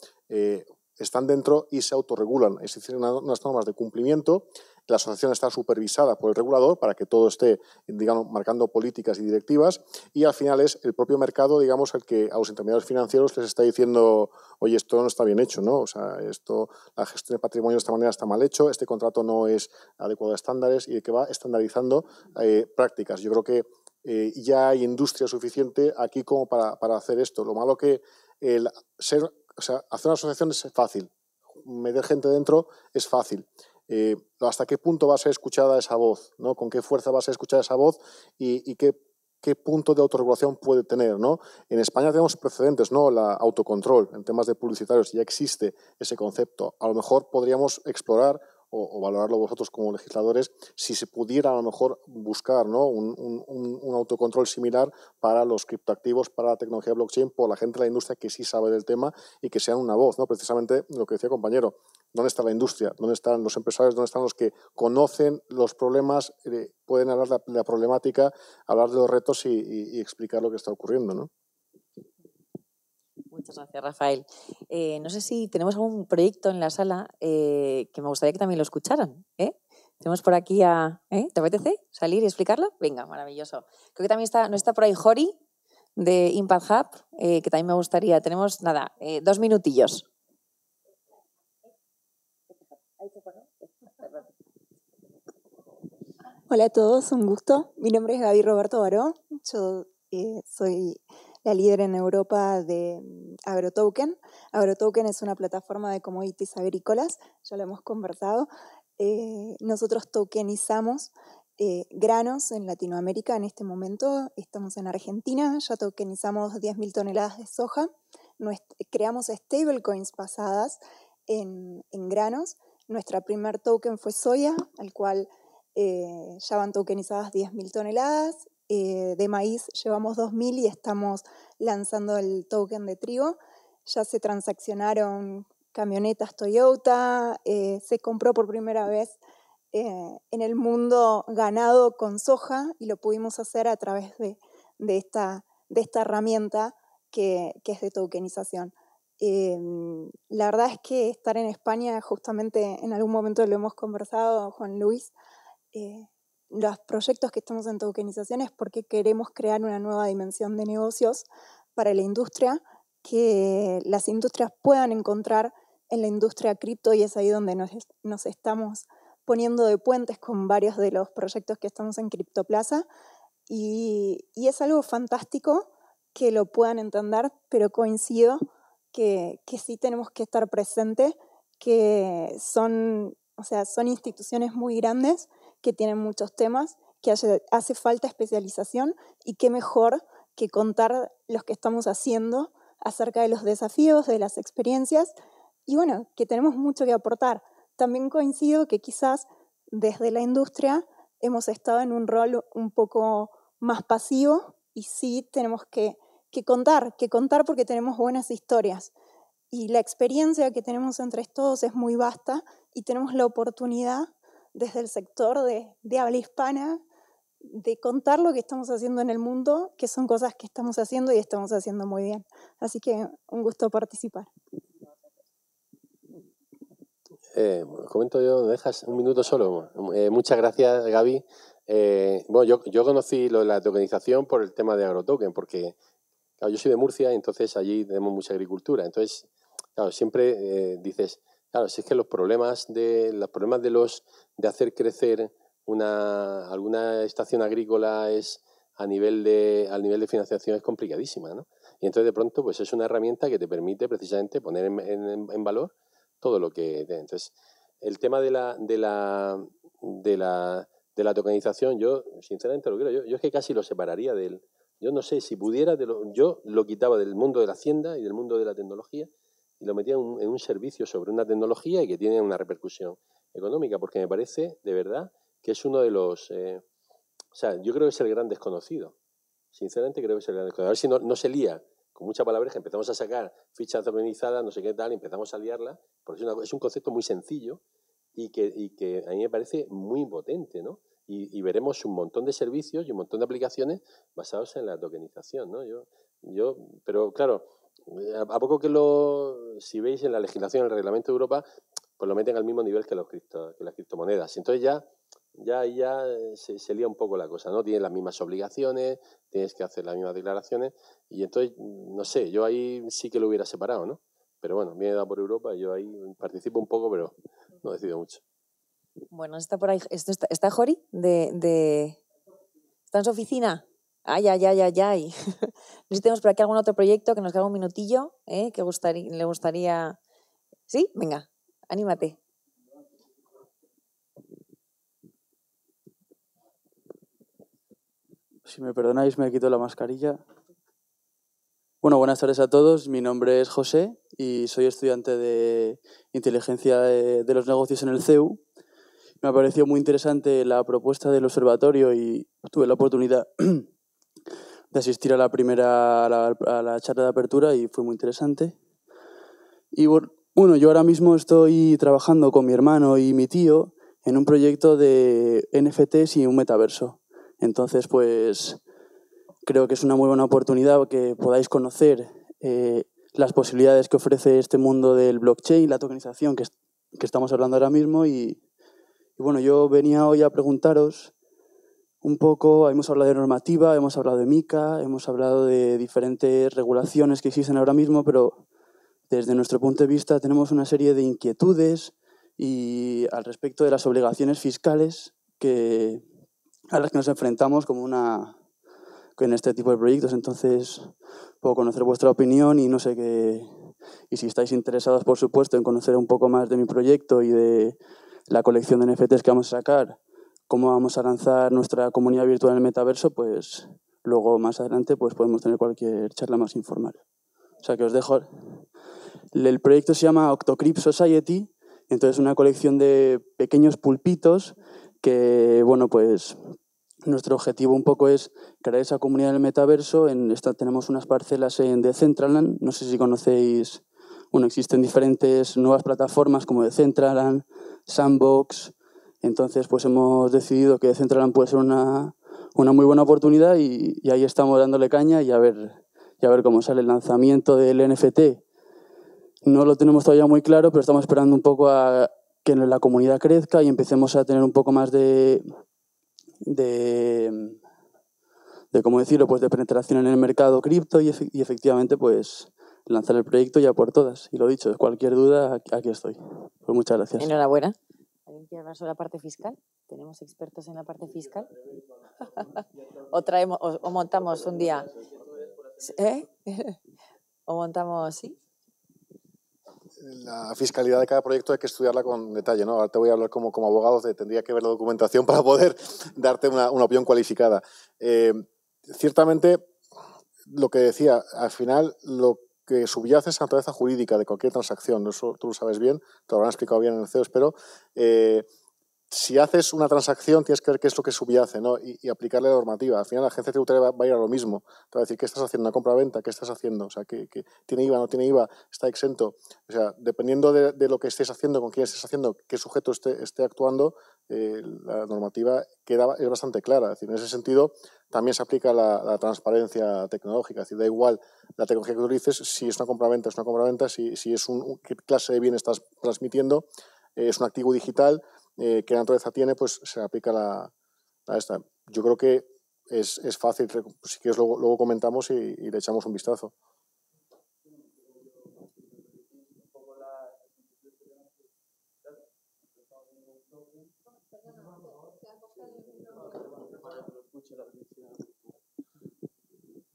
están dentro y se autorregulan. Es decir, unas normas de cumplimiento. La asociación está supervisada por el regulador para que todo esté, digamos, marcando políticas y directivas, y al final es el propio mercado, digamos, el que a los intermediarios financieros les está diciendo, oye, esto no está bien hecho, ¿no? O sea, la gestión de patrimonio de esta manera está mal hecho, este contrato no es adecuado a estándares, y que va estandarizando prácticas. Yo creo que ya hay industria suficiente aquí como para hacer esto. Lo malo que hacer una asociación es fácil, meter gente dentro es fácil. ¿Hasta qué punto va a ser escuchada esa voz, ¿no? ¿Con qué fuerza va a ser escuchada esa voz y qué punto de autorregulación puede tener, ¿no? En España tenemos precedentes, ¿no? La autocontrol en temas de publicitarios, ya existe ese concepto. A lo mejor podríamos explorar o valorarlo vosotros como legisladores, si se pudiera a lo mejor buscar, ¿no? un autocontrol similar para los criptoactivos, para la tecnología blockchain, por la gente de la industria que sí sabe del tema y que sean una voz, ¿no? Precisamente lo que decía el compañero, ¿dónde está la industria? ¿Dónde están los empresarios? ¿Dónde están los que conocen los problemas, pueden hablar de la problemática, hablar de los retos y explicar lo que está ocurriendo, ¿no? Muchas gracias, Rafael. No sé si tenemos algún proyecto en la sala que me gustaría que también lo escucharan. Tenemos por aquí ¿te apetece salir y explicarlo? Venga, maravilloso. Creo que también no está por ahí Jori, de Impact Hub, que también me gustaría. Tenemos, 2 minutillos. Hola a todos, un gusto. Mi nombre es Gaby Roberto Baró. Yo soy la líder en Europa de AgroToken. AgroToken es una plataforma de commodities agrícolas, ya lo hemos conversado. Nosotros tokenizamos granos en Latinoamérica en este momento. Estamos en Argentina, ya tokenizamos 10.000 toneladas de soja. Creamos stablecoins basadas en granos. Nuestra primer token fue soya, al cual ya van tokenizadas 10.000 toneladas. De maíz llevamos 2.000 y estamos lanzando el token de trigo. Ya se transaccionaron camionetas Toyota, se compró por primera vez en el mundo ganado con soja y lo pudimos hacer a través de esta herramienta que es de tokenización. La verdad es que estar en España, justamente en algún momento lo hemos conversado, Juan Luis, los proyectos que estamos en tokenización es porque queremos crear una nueva dimensión de negocios para la industria, que las industrias puedan encontrar en la industria cripto, y es ahí donde nos estamos poniendo de puentes con varios de los proyectos que estamos en Criptoplaza, y es algo fantástico que lo puedan entender, pero coincido que sí tenemos que estar presentes, que son instituciones muy grandes que tienen muchos temas, que hace falta especialización, y qué mejor que contar los que estamos haciendo acerca de los desafíos, de las experiencias, y bueno, que tenemos mucho que aportar. También coincido que quizás desde la industria hemos estado en un rol un poco más pasivo, y sí tenemos que contar porque tenemos buenas historias. Y la experiencia que tenemos entre todos es muy vasta, y tenemos la oportunidad desde el sector de habla hispana de contar lo que estamos haciendo en el mundo, que son cosas que estamos haciendo y estamos haciendo muy bien. Así que un gusto participar. Comento yo, ¿me dejas un minuto solo? Muchas gracias, Gaby. Bueno, yo conocí lo de la tokenización por el tema de AgroToken, porque claro, yo soy de Murcia y entonces allí tenemos mucha agricultura. Entonces, claro, siempre dices, claro, si es que los problemas de hacer crecer alguna estación agrícola es al nivel de financiación es complicadísima, ¿no? Y entonces de pronto pues es una herramienta que te permite precisamente poner en valor todo lo que... Entonces, el tema de la tokenización, yo sinceramente lo creo. Yo es que casi lo separaría del... Yo no sé, si pudiera, yo lo quitaba del mundo de la hacienda y del mundo de la tecnología y lo metía en un servicio sobre una tecnología y que tiene una repercusión económica, porque me parece, de verdad, que es uno de los... o sea, yo creo que es el gran desconocido. Sinceramente creo que es el gran desconocido. A ver si no se lía con muchas palabras, que empezamos a sacar fichas tokenizadas, no sé qué tal, y empezamos a liarla, porque es un concepto muy sencillo y que a mí me parece muy potente, ¿no? Y veremos un montón de servicios y un montón de aplicaciones basados en la tokenización, ¿no? Pero claro, a poco si veis en la legislación, en el reglamento de Europa, pues lo meten al mismo nivel que las criptomonedas. Entonces ya se lía un poco la cosa, ¿no? Tienes las mismas obligaciones, tienes que hacer las mismas declaraciones y entonces, no sé, yo ahí sí que lo hubiera separado, ¿no? Pero bueno, me he dado por Europa y yo ahí participo un poco, pero no decido mucho. Bueno, está por ahí. ¿Está Jori? ¿Está en su oficina? Ay. No sé si tenemos por aquí algún otro proyecto que nos haga un minutillo, que le gustaría... ¿Sí? Venga, anímate. Si me perdonáis, me quito la mascarilla. Bueno, buenas tardes a todos. Mi nombre es José y soy estudiante de Inteligencia de los Negocios en el CEU. Me ha parecido muy interesante la propuesta del observatorio y tuve la oportunidad de asistir a la charla de apertura y fue muy interesante. Y bueno, yo ahora mismo estoy trabajando con mi hermano y mi tío en un proyecto de NFTs y un metaverso. Entonces, pues creo que es una muy buena oportunidad que podáis conocer las posibilidades que ofrece este mundo del blockchain, la tokenización que estamos hablando ahora mismo. Y bueno, yo venía hoy a preguntaros un poco, hemos hablado de normativa, hemos hablado de MiCA, hemos hablado de diferentes regulaciones que existen ahora mismo, pero desde nuestro punto de vista tenemos una serie de inquietudes y al respecto de las obligaciones fiscales a las que nos enfrentamos en este tipo de proyectos. Entonces, puedo conocer vuestra opinión y no sé qué. Y si estáis interesados, por supuesto, en conocer un poco más de mi proyecto y de la colección de NFTs que vamos a sacar, cómo vamos a lanzar nuestra comunidad virtual en el metaverso, pues luego más adelante pues podemos tener cualquier charla más informal. O sea que os dejo. El proyecto se llama Octocrypt Society, entonces una colección de pequeños pulpitos que, bueno, pues nuestro objetivo un poco es crear esa comunidad en el metaverso. Tenemos unas parcelas en Decentraland, no sé si conocéis, bueno, existen diferentes nuevas plataformas como Decentraland, Sandbox, entonces pues hemos decidido que Decentraland puede ser una muy buena oportunidad y ahí estamos dándole caña y a ver cómo sale el lanzamiento del NFT. No lo tenemos todavía muy claro, pero estamos esperando un poco a que la comunidad crezca y empecemos a tener un poco más de cómo decirlo, pues de penetración en el mercado cripto y efectivamente pues lanzar el proyecto ya por todas. Y lo dicho, cualquier duda, aquí estoy. Pues muchas gracias. Enhorabuena. ¿Alguien quiere hablar sobre la parte fiscal? ¿Tenemos expertos en la parte fiscal? o montamos un día. O montamos, ¿sí? La fiscalidad de cada proyecto hay que estudiarla con detalle, ¿no? Ahora te voy a hablar como abogado, tendría que ver la documentación para poder darte una opinión cualificada. Ciertamente, lo que decía, al final lo que subyace es la naturaleza jurídica de cualquier transacción, eso tú lo sabes bien, te lo habrán explicado bien en el CEO, espero. Si haces una transacción tienes que ver qué es lo que subyace, ¿no? y aplicarle la normativa. Al final la agencia tributaria va a ir a lo mismo. Te va a decir qué estás haciendo, una compra-venta, qué estás haciendo, o sea, que tiene IVA, no tiene IVA, está exento. O sea, dependiendo de lo que estés haciendo, con quién estés haciendo, qué sujeto esté actuando, la normativa es bastante clara. Es decir, en ese sentido también se aplica la transparencia tecnológica. Es decir, da igual la tecnología que tú utilices, si es una compra-venta, es una compra-venta, si es qué clase de bien estás transmitiendo, es un activo digital, qué naturaleza tiene, pues se aplica la Ahí está. Yo creo que es fácil, si quieres luego comentamos y le echamos un vistazo.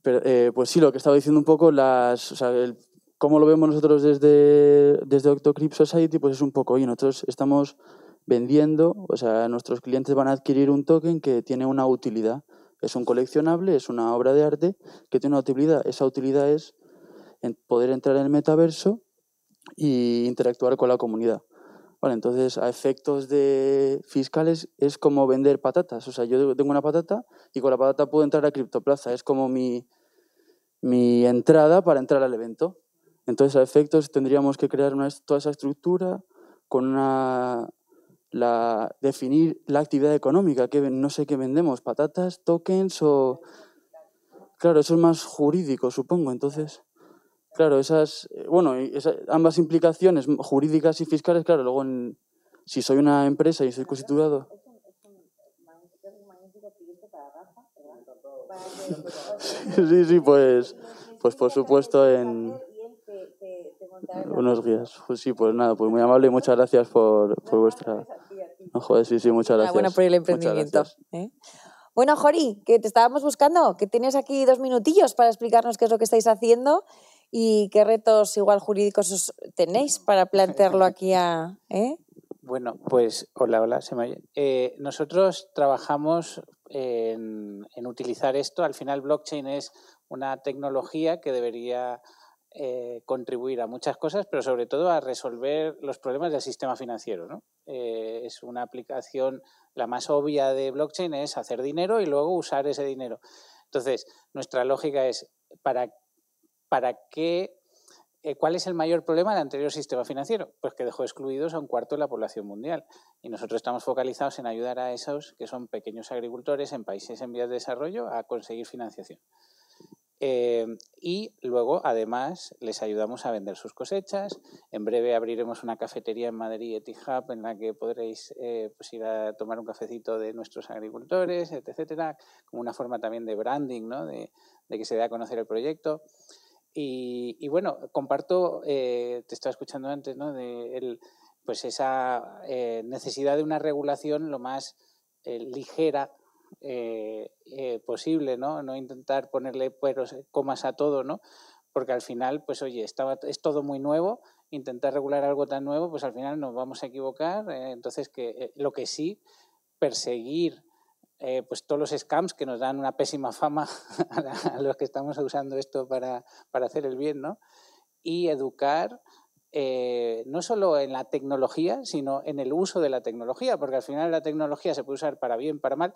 Pero, pues sí, lo que estaba diciendo un poco, cómo lo vemos nosotros desde Octocrypt Society, pues es un poco, oye, nosotros estamos vendiendo, o sea, nuestros clientes van a adquirir un token que tiene una utilidad. Es un coleccionable, es una obra de arte que tiene una utilidad. Esa utilidad es poder entrar en el metaverso e interactuar con la comunidad. Vale, entonces, a efectos fiscales es como vender patatas. O sea, yo tengo una patata y con la patata puedo entrar a Criptoplaza. Es como mi entrada para entrar al evento. Entonces, a efectos tendríamos que crear toda esa estructura con definir la actividad económica. Que no sé qué vendemos, patatas, tokens o... Claro, eso es más jurídico, supongo. Entonces, claro, ambas implicaciones jurídicas y fiscales, claro, luego si soy una empresa y soy constituido... Sí, pues por supuesto en unos días. Pues sí, pues nada, pues muy amable y muchas gracias por vuestra... No, joder, sí, muchas gracias. Enhorabuena por el emprendimiento. Bueno, Jori, que te estábamos buscando, que tienes aquí 2 minutillos para explicarnos qué es lo que estáis haciendo y qué retos igual jurídicos tenéis para plantearlo aquí a... Bueno, pues hola, ¿se me oye? Nosotros trabajamos en utilizar esto. Al final, blockchain es una tecnología que debería contribuir a muchas cosas, pero sobre todo a resolver los problemas del sistema financiero, ¿no? Es una aplicación, la más obvia de blockchain es hacer dinero y luego usar ese dinero. Entonces, nuestra lógica es, ¿para qué? ¿Cuál es el mayor problema del anterior sistema financiero? Pues que dejó excluidos a 1/4 de la población mundial. Y nosotros estamos focalizados en ayudar a esos que son pequeños agricultores en países en vías de desarrollo a conseguir financiación. Y luego, además, les ayudamos a vender sus cosechas. En breve abriremos una cafetería en Madrid, EtiHub, en la que podréis pues ir a tomar un cafecito de nuestros agricultores, etcétera, como una forma también de branding, ¿no? de que se dé a conocer el proyecto. Y bueno, comparto, te estaba escuchando antes, ¿no? Pues esa necesidad de una regulación lo más ligera posible, ¿no? No intentar ponerle peros, comas a todo, ¿no? Porque al final, pues oye, es todo muy nuevo, intentar regular algo tan nuevo, pues al final nos vamos a equivocar. Entonces, lo que sí, perseguir pues todos los scams que nos dan una pésima fama a los que estamos usando esto para hacer el bien, ¿no? Y educar no solo en la tecnología, sino en el uso de la tecnología, porque al final la tecnología se puede usar para bien, para mal,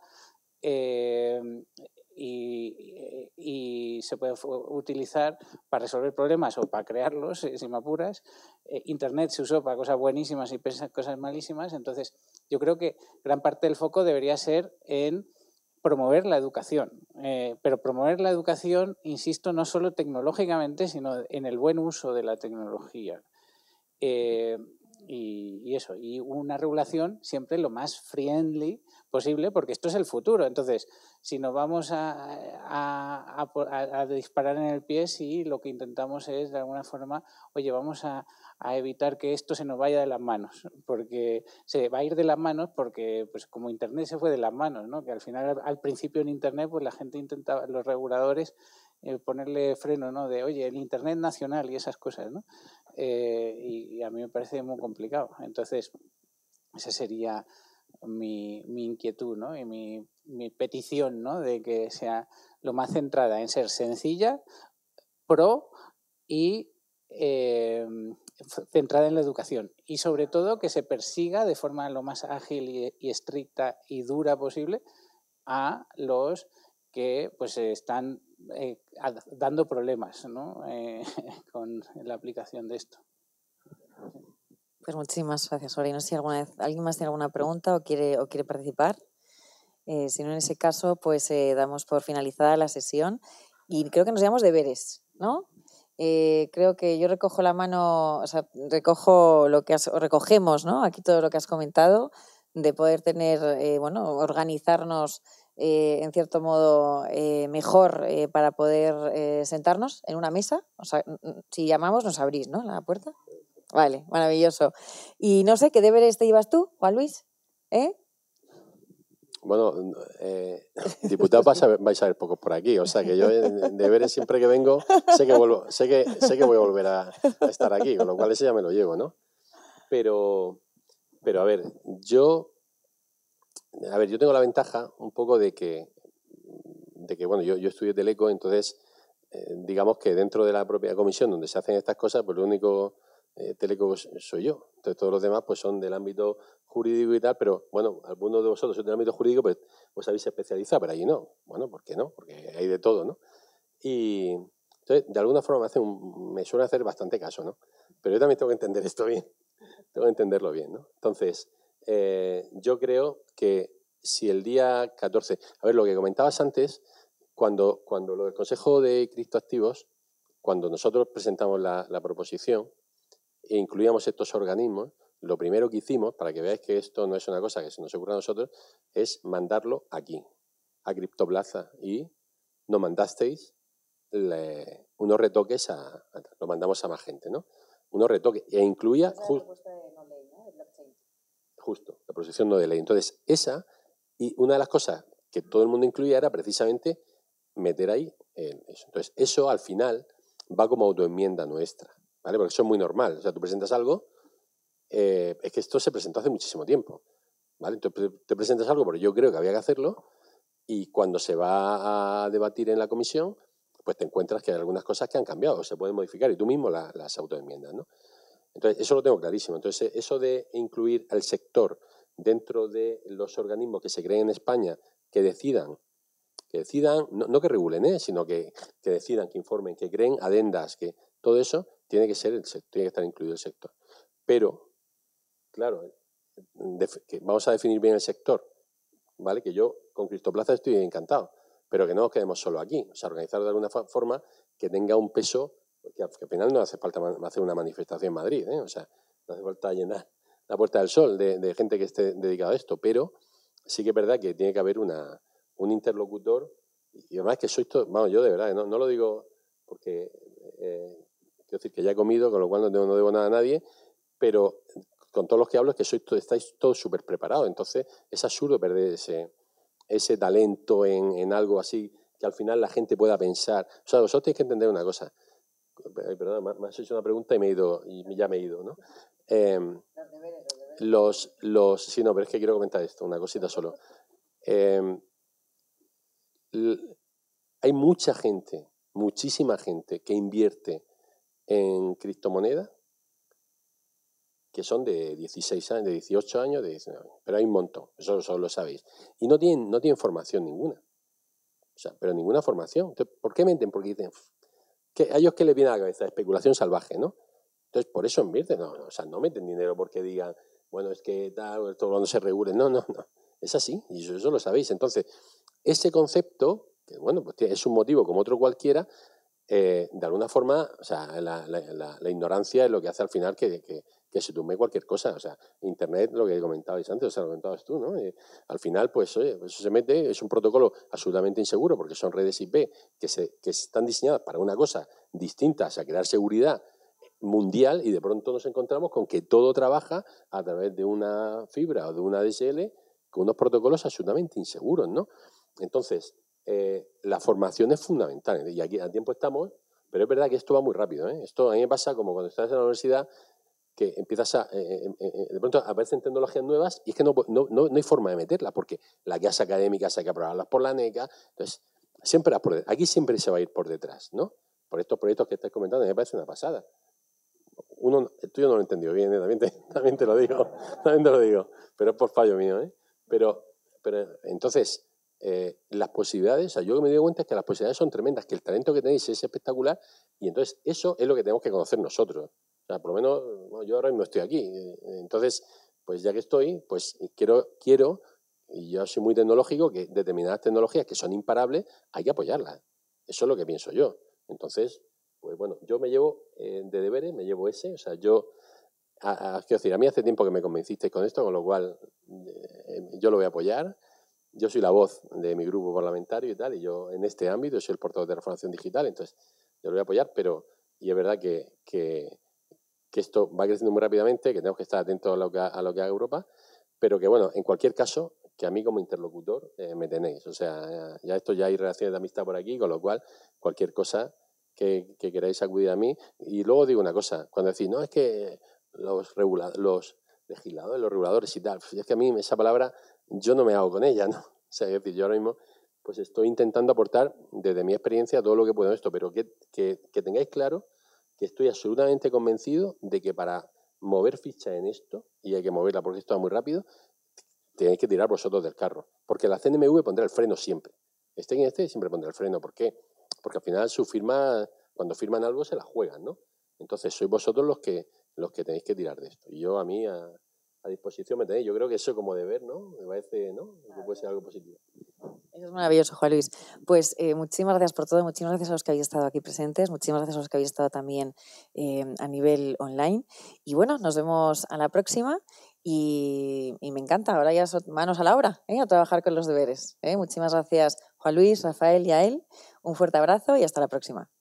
y se puede utilizar para resolver problemas o para crearlos, si me apuras. Internet se usó para cosas buenísimas y cosas malísimas. Entonces, yo creo que gran parte del foco debería ser en promover la educación. Pero promover la educación, insisto, no solo tecnológicamente, sino en el buen uso de la tecnología. Y eso, y una regulación siempre lo más friendly posible, porque esto es el futuro. Entonces, si nos vamos a disparar en el pie, sí, lo que intentamos es, de alguna forma, oye, vamos a evitar que esto se nos vaya de las manos, porque se va a ir de las manos porque, pues como Internet se fue de las manos, ¿no? Que al final, al principio en Internet, pues la gente intentaba, los reguladores, ponerle freno, ¿no? De, oye, el Internet nacional y esas cosas, ¿no? Y a mí me parece muy complicado. Entonces, esa sería mi inquietud, ¿no? Y mi petición, ¿no? De que sea lo más centrada en ser sencilla, pro y centrada en la educación. Y sobre todo que se persiga de forma lo más ágil y estricta y dura posible a los que pues están dando problemas, ¿no? Con la aplicación de esto. Pues muchísimas gracias, Ori. No sé si alguien más tiene alguna pregunta o quiere participar. Si no, en ese caso, pues damos por finalizada la sesión y creo que nos llevamos deberes, ¿no? Creo que yo recojo la mano, o sea, recogemos, ¿no? Aquí todo lo que has comentado de poder tener, organizarnos en cierto modo mejor para poder sentarnos en una mesa. O sea, si llamamos nos abrís, ¿no? La puerta. Vale, maravilloso. Y no sé, ¿qué deberes te llevas tú, Juan Luis? Bueno, diputados vais a ver pocos por aquí, o sea que yo en deberes siempre que vengo sé que voy a volver a estar aquí, con lo cual ese ya me lo llevo, ¿no? Pero a ver, yo tengo la ventaja un poco de que bueno, yo estudié Teleco, entonces digamos que dentro de la propia comisión donde se hacen estas cosas, pues lo único Teleco soy yo. Entonces todos los demás pues son del ámbito jurídico y tal, pero bueno, algunos de vosotros son del ámbito jurídico, pues habéis especializado, pero allí no. Bueno, ¿por qué no? Porque hay de todo, ¿no? Y entonces, de alguna forma me suele hacer bastante caso, ¿no? Pero yo también tengo que entender esto bien. Tengo que entenderlo bien, ¿no? Entonces, yo creo que si el día 14... A ver, lo que comentabas antes, cuando lo del Consejo de Criptoactivos, cuando nosotros presentamos la proposición e incluíamos estos organismos, lo primero que hicimos, para que veáis que esto no es una cosa que se nos ocurra a nosotros, es mandarlo aquí, a Criptoplaza. Y nos mandasteis unos retoques, lo mandamos a más gente, ¿no? Unos retoques, e incluía... Justo, la proposición no de ley. Entonces, y una de las cosas que todo el mundo incluía era precisamente meter ahí eso. Entonces, eso al final va como autoenmienda nuestra, ¿vale? Porque eso es muy normal. O sea, tú presentas algo, es que esto se presentó hace muchísimo tiempo, ¿vale? Entonces, te presentas algo porque yo creo que había que hacerlo y cuando se va a debatir en la comisión, pues te encuentras que hay algunas cosas que han cambiado, se pueden modificar y tú mismo las autoenmiendas, ¿no? Entonces, eso lo tengo clarísimo. Entonces, eso de incluir al sector dentro de los organismos que se creen en España que decidan, no que regulen, sino que decidan, que informen, que creen adendas, que todo eso tiene que estar incluido el sector. Pero, claro, que vamos a definir bien el sector, ¿vale? Que yo con Criptoplaza estoy encantado, pero que no nos quedemos solo aquí. O sea, organizar de alguna forma que tenga un peso, que al final no hace falta hacer una manifestación en Madrid, o sea, no hace falta llenar la Puerta del Sol de gente que esté dedicada a esto, pero sí que es verdad que tiene que haber un interlocutor, y además que sois todos, vamos, yo de verdad, no lo digo porque, quiero decir que ya he comido, con lo cual no debo nada a nadie, pero con todos los que hablo es que estáis todos súper preparados, entonces es absurdo perder ese talento en algo así, que al final la gente pueda pensar. O sea, vosotros tenéis que entender una cosa. Perdón, me has hecho una pregunta y ya me he ido, ¿no? Sí, no, pero es que quiero comentar esto, una cosita solo. Hay mucha gente, muchísima gente que invierte en criptomonedas que son de 16 años, de 18 años, de 19 años. Pero hay un montón, eso lo sabéis. Y no tienen formación ninguna. O sea, pero ninguna formación. Entonces, ¿por qué menten? Porque dicen, a ellos que les viene a la cabeza, especulación salvaje, ¿no? Entonces, por eso invierten. No, o sea, no meten dinero porque digan, bueno, es que tal, todo cuando se regule. No. Es así, y eso lo sabéis. Entonces, ese concepto, que bueno, pues es un motivo como otro cualquiera, de alguna forma, o sea, la ignorancia es lo que hace al final que se tumbe cualquier cosa. O sea, Internet, lo que comentabais antes, o sea, lo comentabas tú, ¿no? Al final, pues, oye, eso se mete, es un protocolo absolutamente inseguro porque son redes IP que están diseñadas para una cosa distinta, o sea, crear seguridad mundial, y de pronto nos encontramos con que todo trabaja a través de una fibra o de una DSL con unos protocolos absolutamente inseguros, ¿no? Entonces, la formación es fundamental y aquí a tiempo estamos, pero es verdad que esto va muy rápido, ¿eh? Esto a mí me pasa como cuando estás en la universidad, que empiezas de pronto aparecen tecnologías nuevas y es que no hay forma de meterlas porque las guías académicas hay que aprobarlas por la NECA, entonces siempre aquí siempre se va a ir por detrás, ¿no? Por estos proyectos que estás comentando, me parece una pasada. El tuyo no lo he entendido bien, también te lo digo, pero es por fallo mío, ¿eh? Pero entonces, las posibilidades, o sea, yo lo que me doy cuenta es que las posibilidades son tremendas, que el talento que tenéis es espectacular y entonces eso es lo que tenemos que conocer nosotros. O sea, por lo menos bueno, yo ahora mismo estoy aquí, entonces, pues ya que estoy, pues quiero, y yo soy muy tecnológico, que determinadas tecnologías que son imparables hay que apoyarlas. Eso es lo que pienso yo. Entonces, pues bueno, yo me llevo de deberes, me llevo ese, o sea, yo quiero decir, a mí hace tiempo que me convencisteis con esto, con lo cual yo lo voy a apoyar. Yo soy la voz de mi grupo parlamentario y tal, y yo en este ámbito soy el portavoz de transformación digital, entonces yo lo voy a apoyar, y es verdad que esto va creciendo muy rápidamente, que tenemos que estar atentos a lo que haga Europa, pero que bueno, en cualquier caso, que a mí como interlocutor me tenéis. O sea, ya hay relaciones de amistad por aquí, con lo cual cualquier cosa que queráis acudir a mí. Y luego digo una cosa, cuando decís, no, es que los legisladores, los reguladores y tal, es que a mí esa palabra yo no me hago con ella, ¿no? O sea, es decir, yo ahora mismo pues estoy intentando aportar desde mi experiencia todo lo que puedo en esto, pero que tengáis claro que estoy absolutamente convencido de que para mover ficha en esto, y hay que moverla porque esto va muy rápido, tenéis que tirar vosotros del carro. Porque la CNMV pondrá el freno siempre. Quien siempre pondrá el freno. ¿Por qué? Porque al final su firma, cuando firman algo, se la juegan, ¿no? Entonces sois vosotros los que tenéis que tirar de esto. Y yo a mí a disposición me tenéis. Yo creo que eso como deber, ¿no? Me parece, ¿no? Que puede ser algo positivo. Eso es maravilloso, Juan Luis. Pues muchísimas gracias por todo, muchísimas gracias a los que habéis estado aquí presentes, muchísimas gracias a los que habéis estado también a nivel online. Y bueno, nos vemos a la próxima y me encanta, ahora ya son manos a la obra, a trabajar con los deberes. Muchísimas gracias, Juan Luis, Rafael y a él. Un fuerte abrazo y hasta la próxima.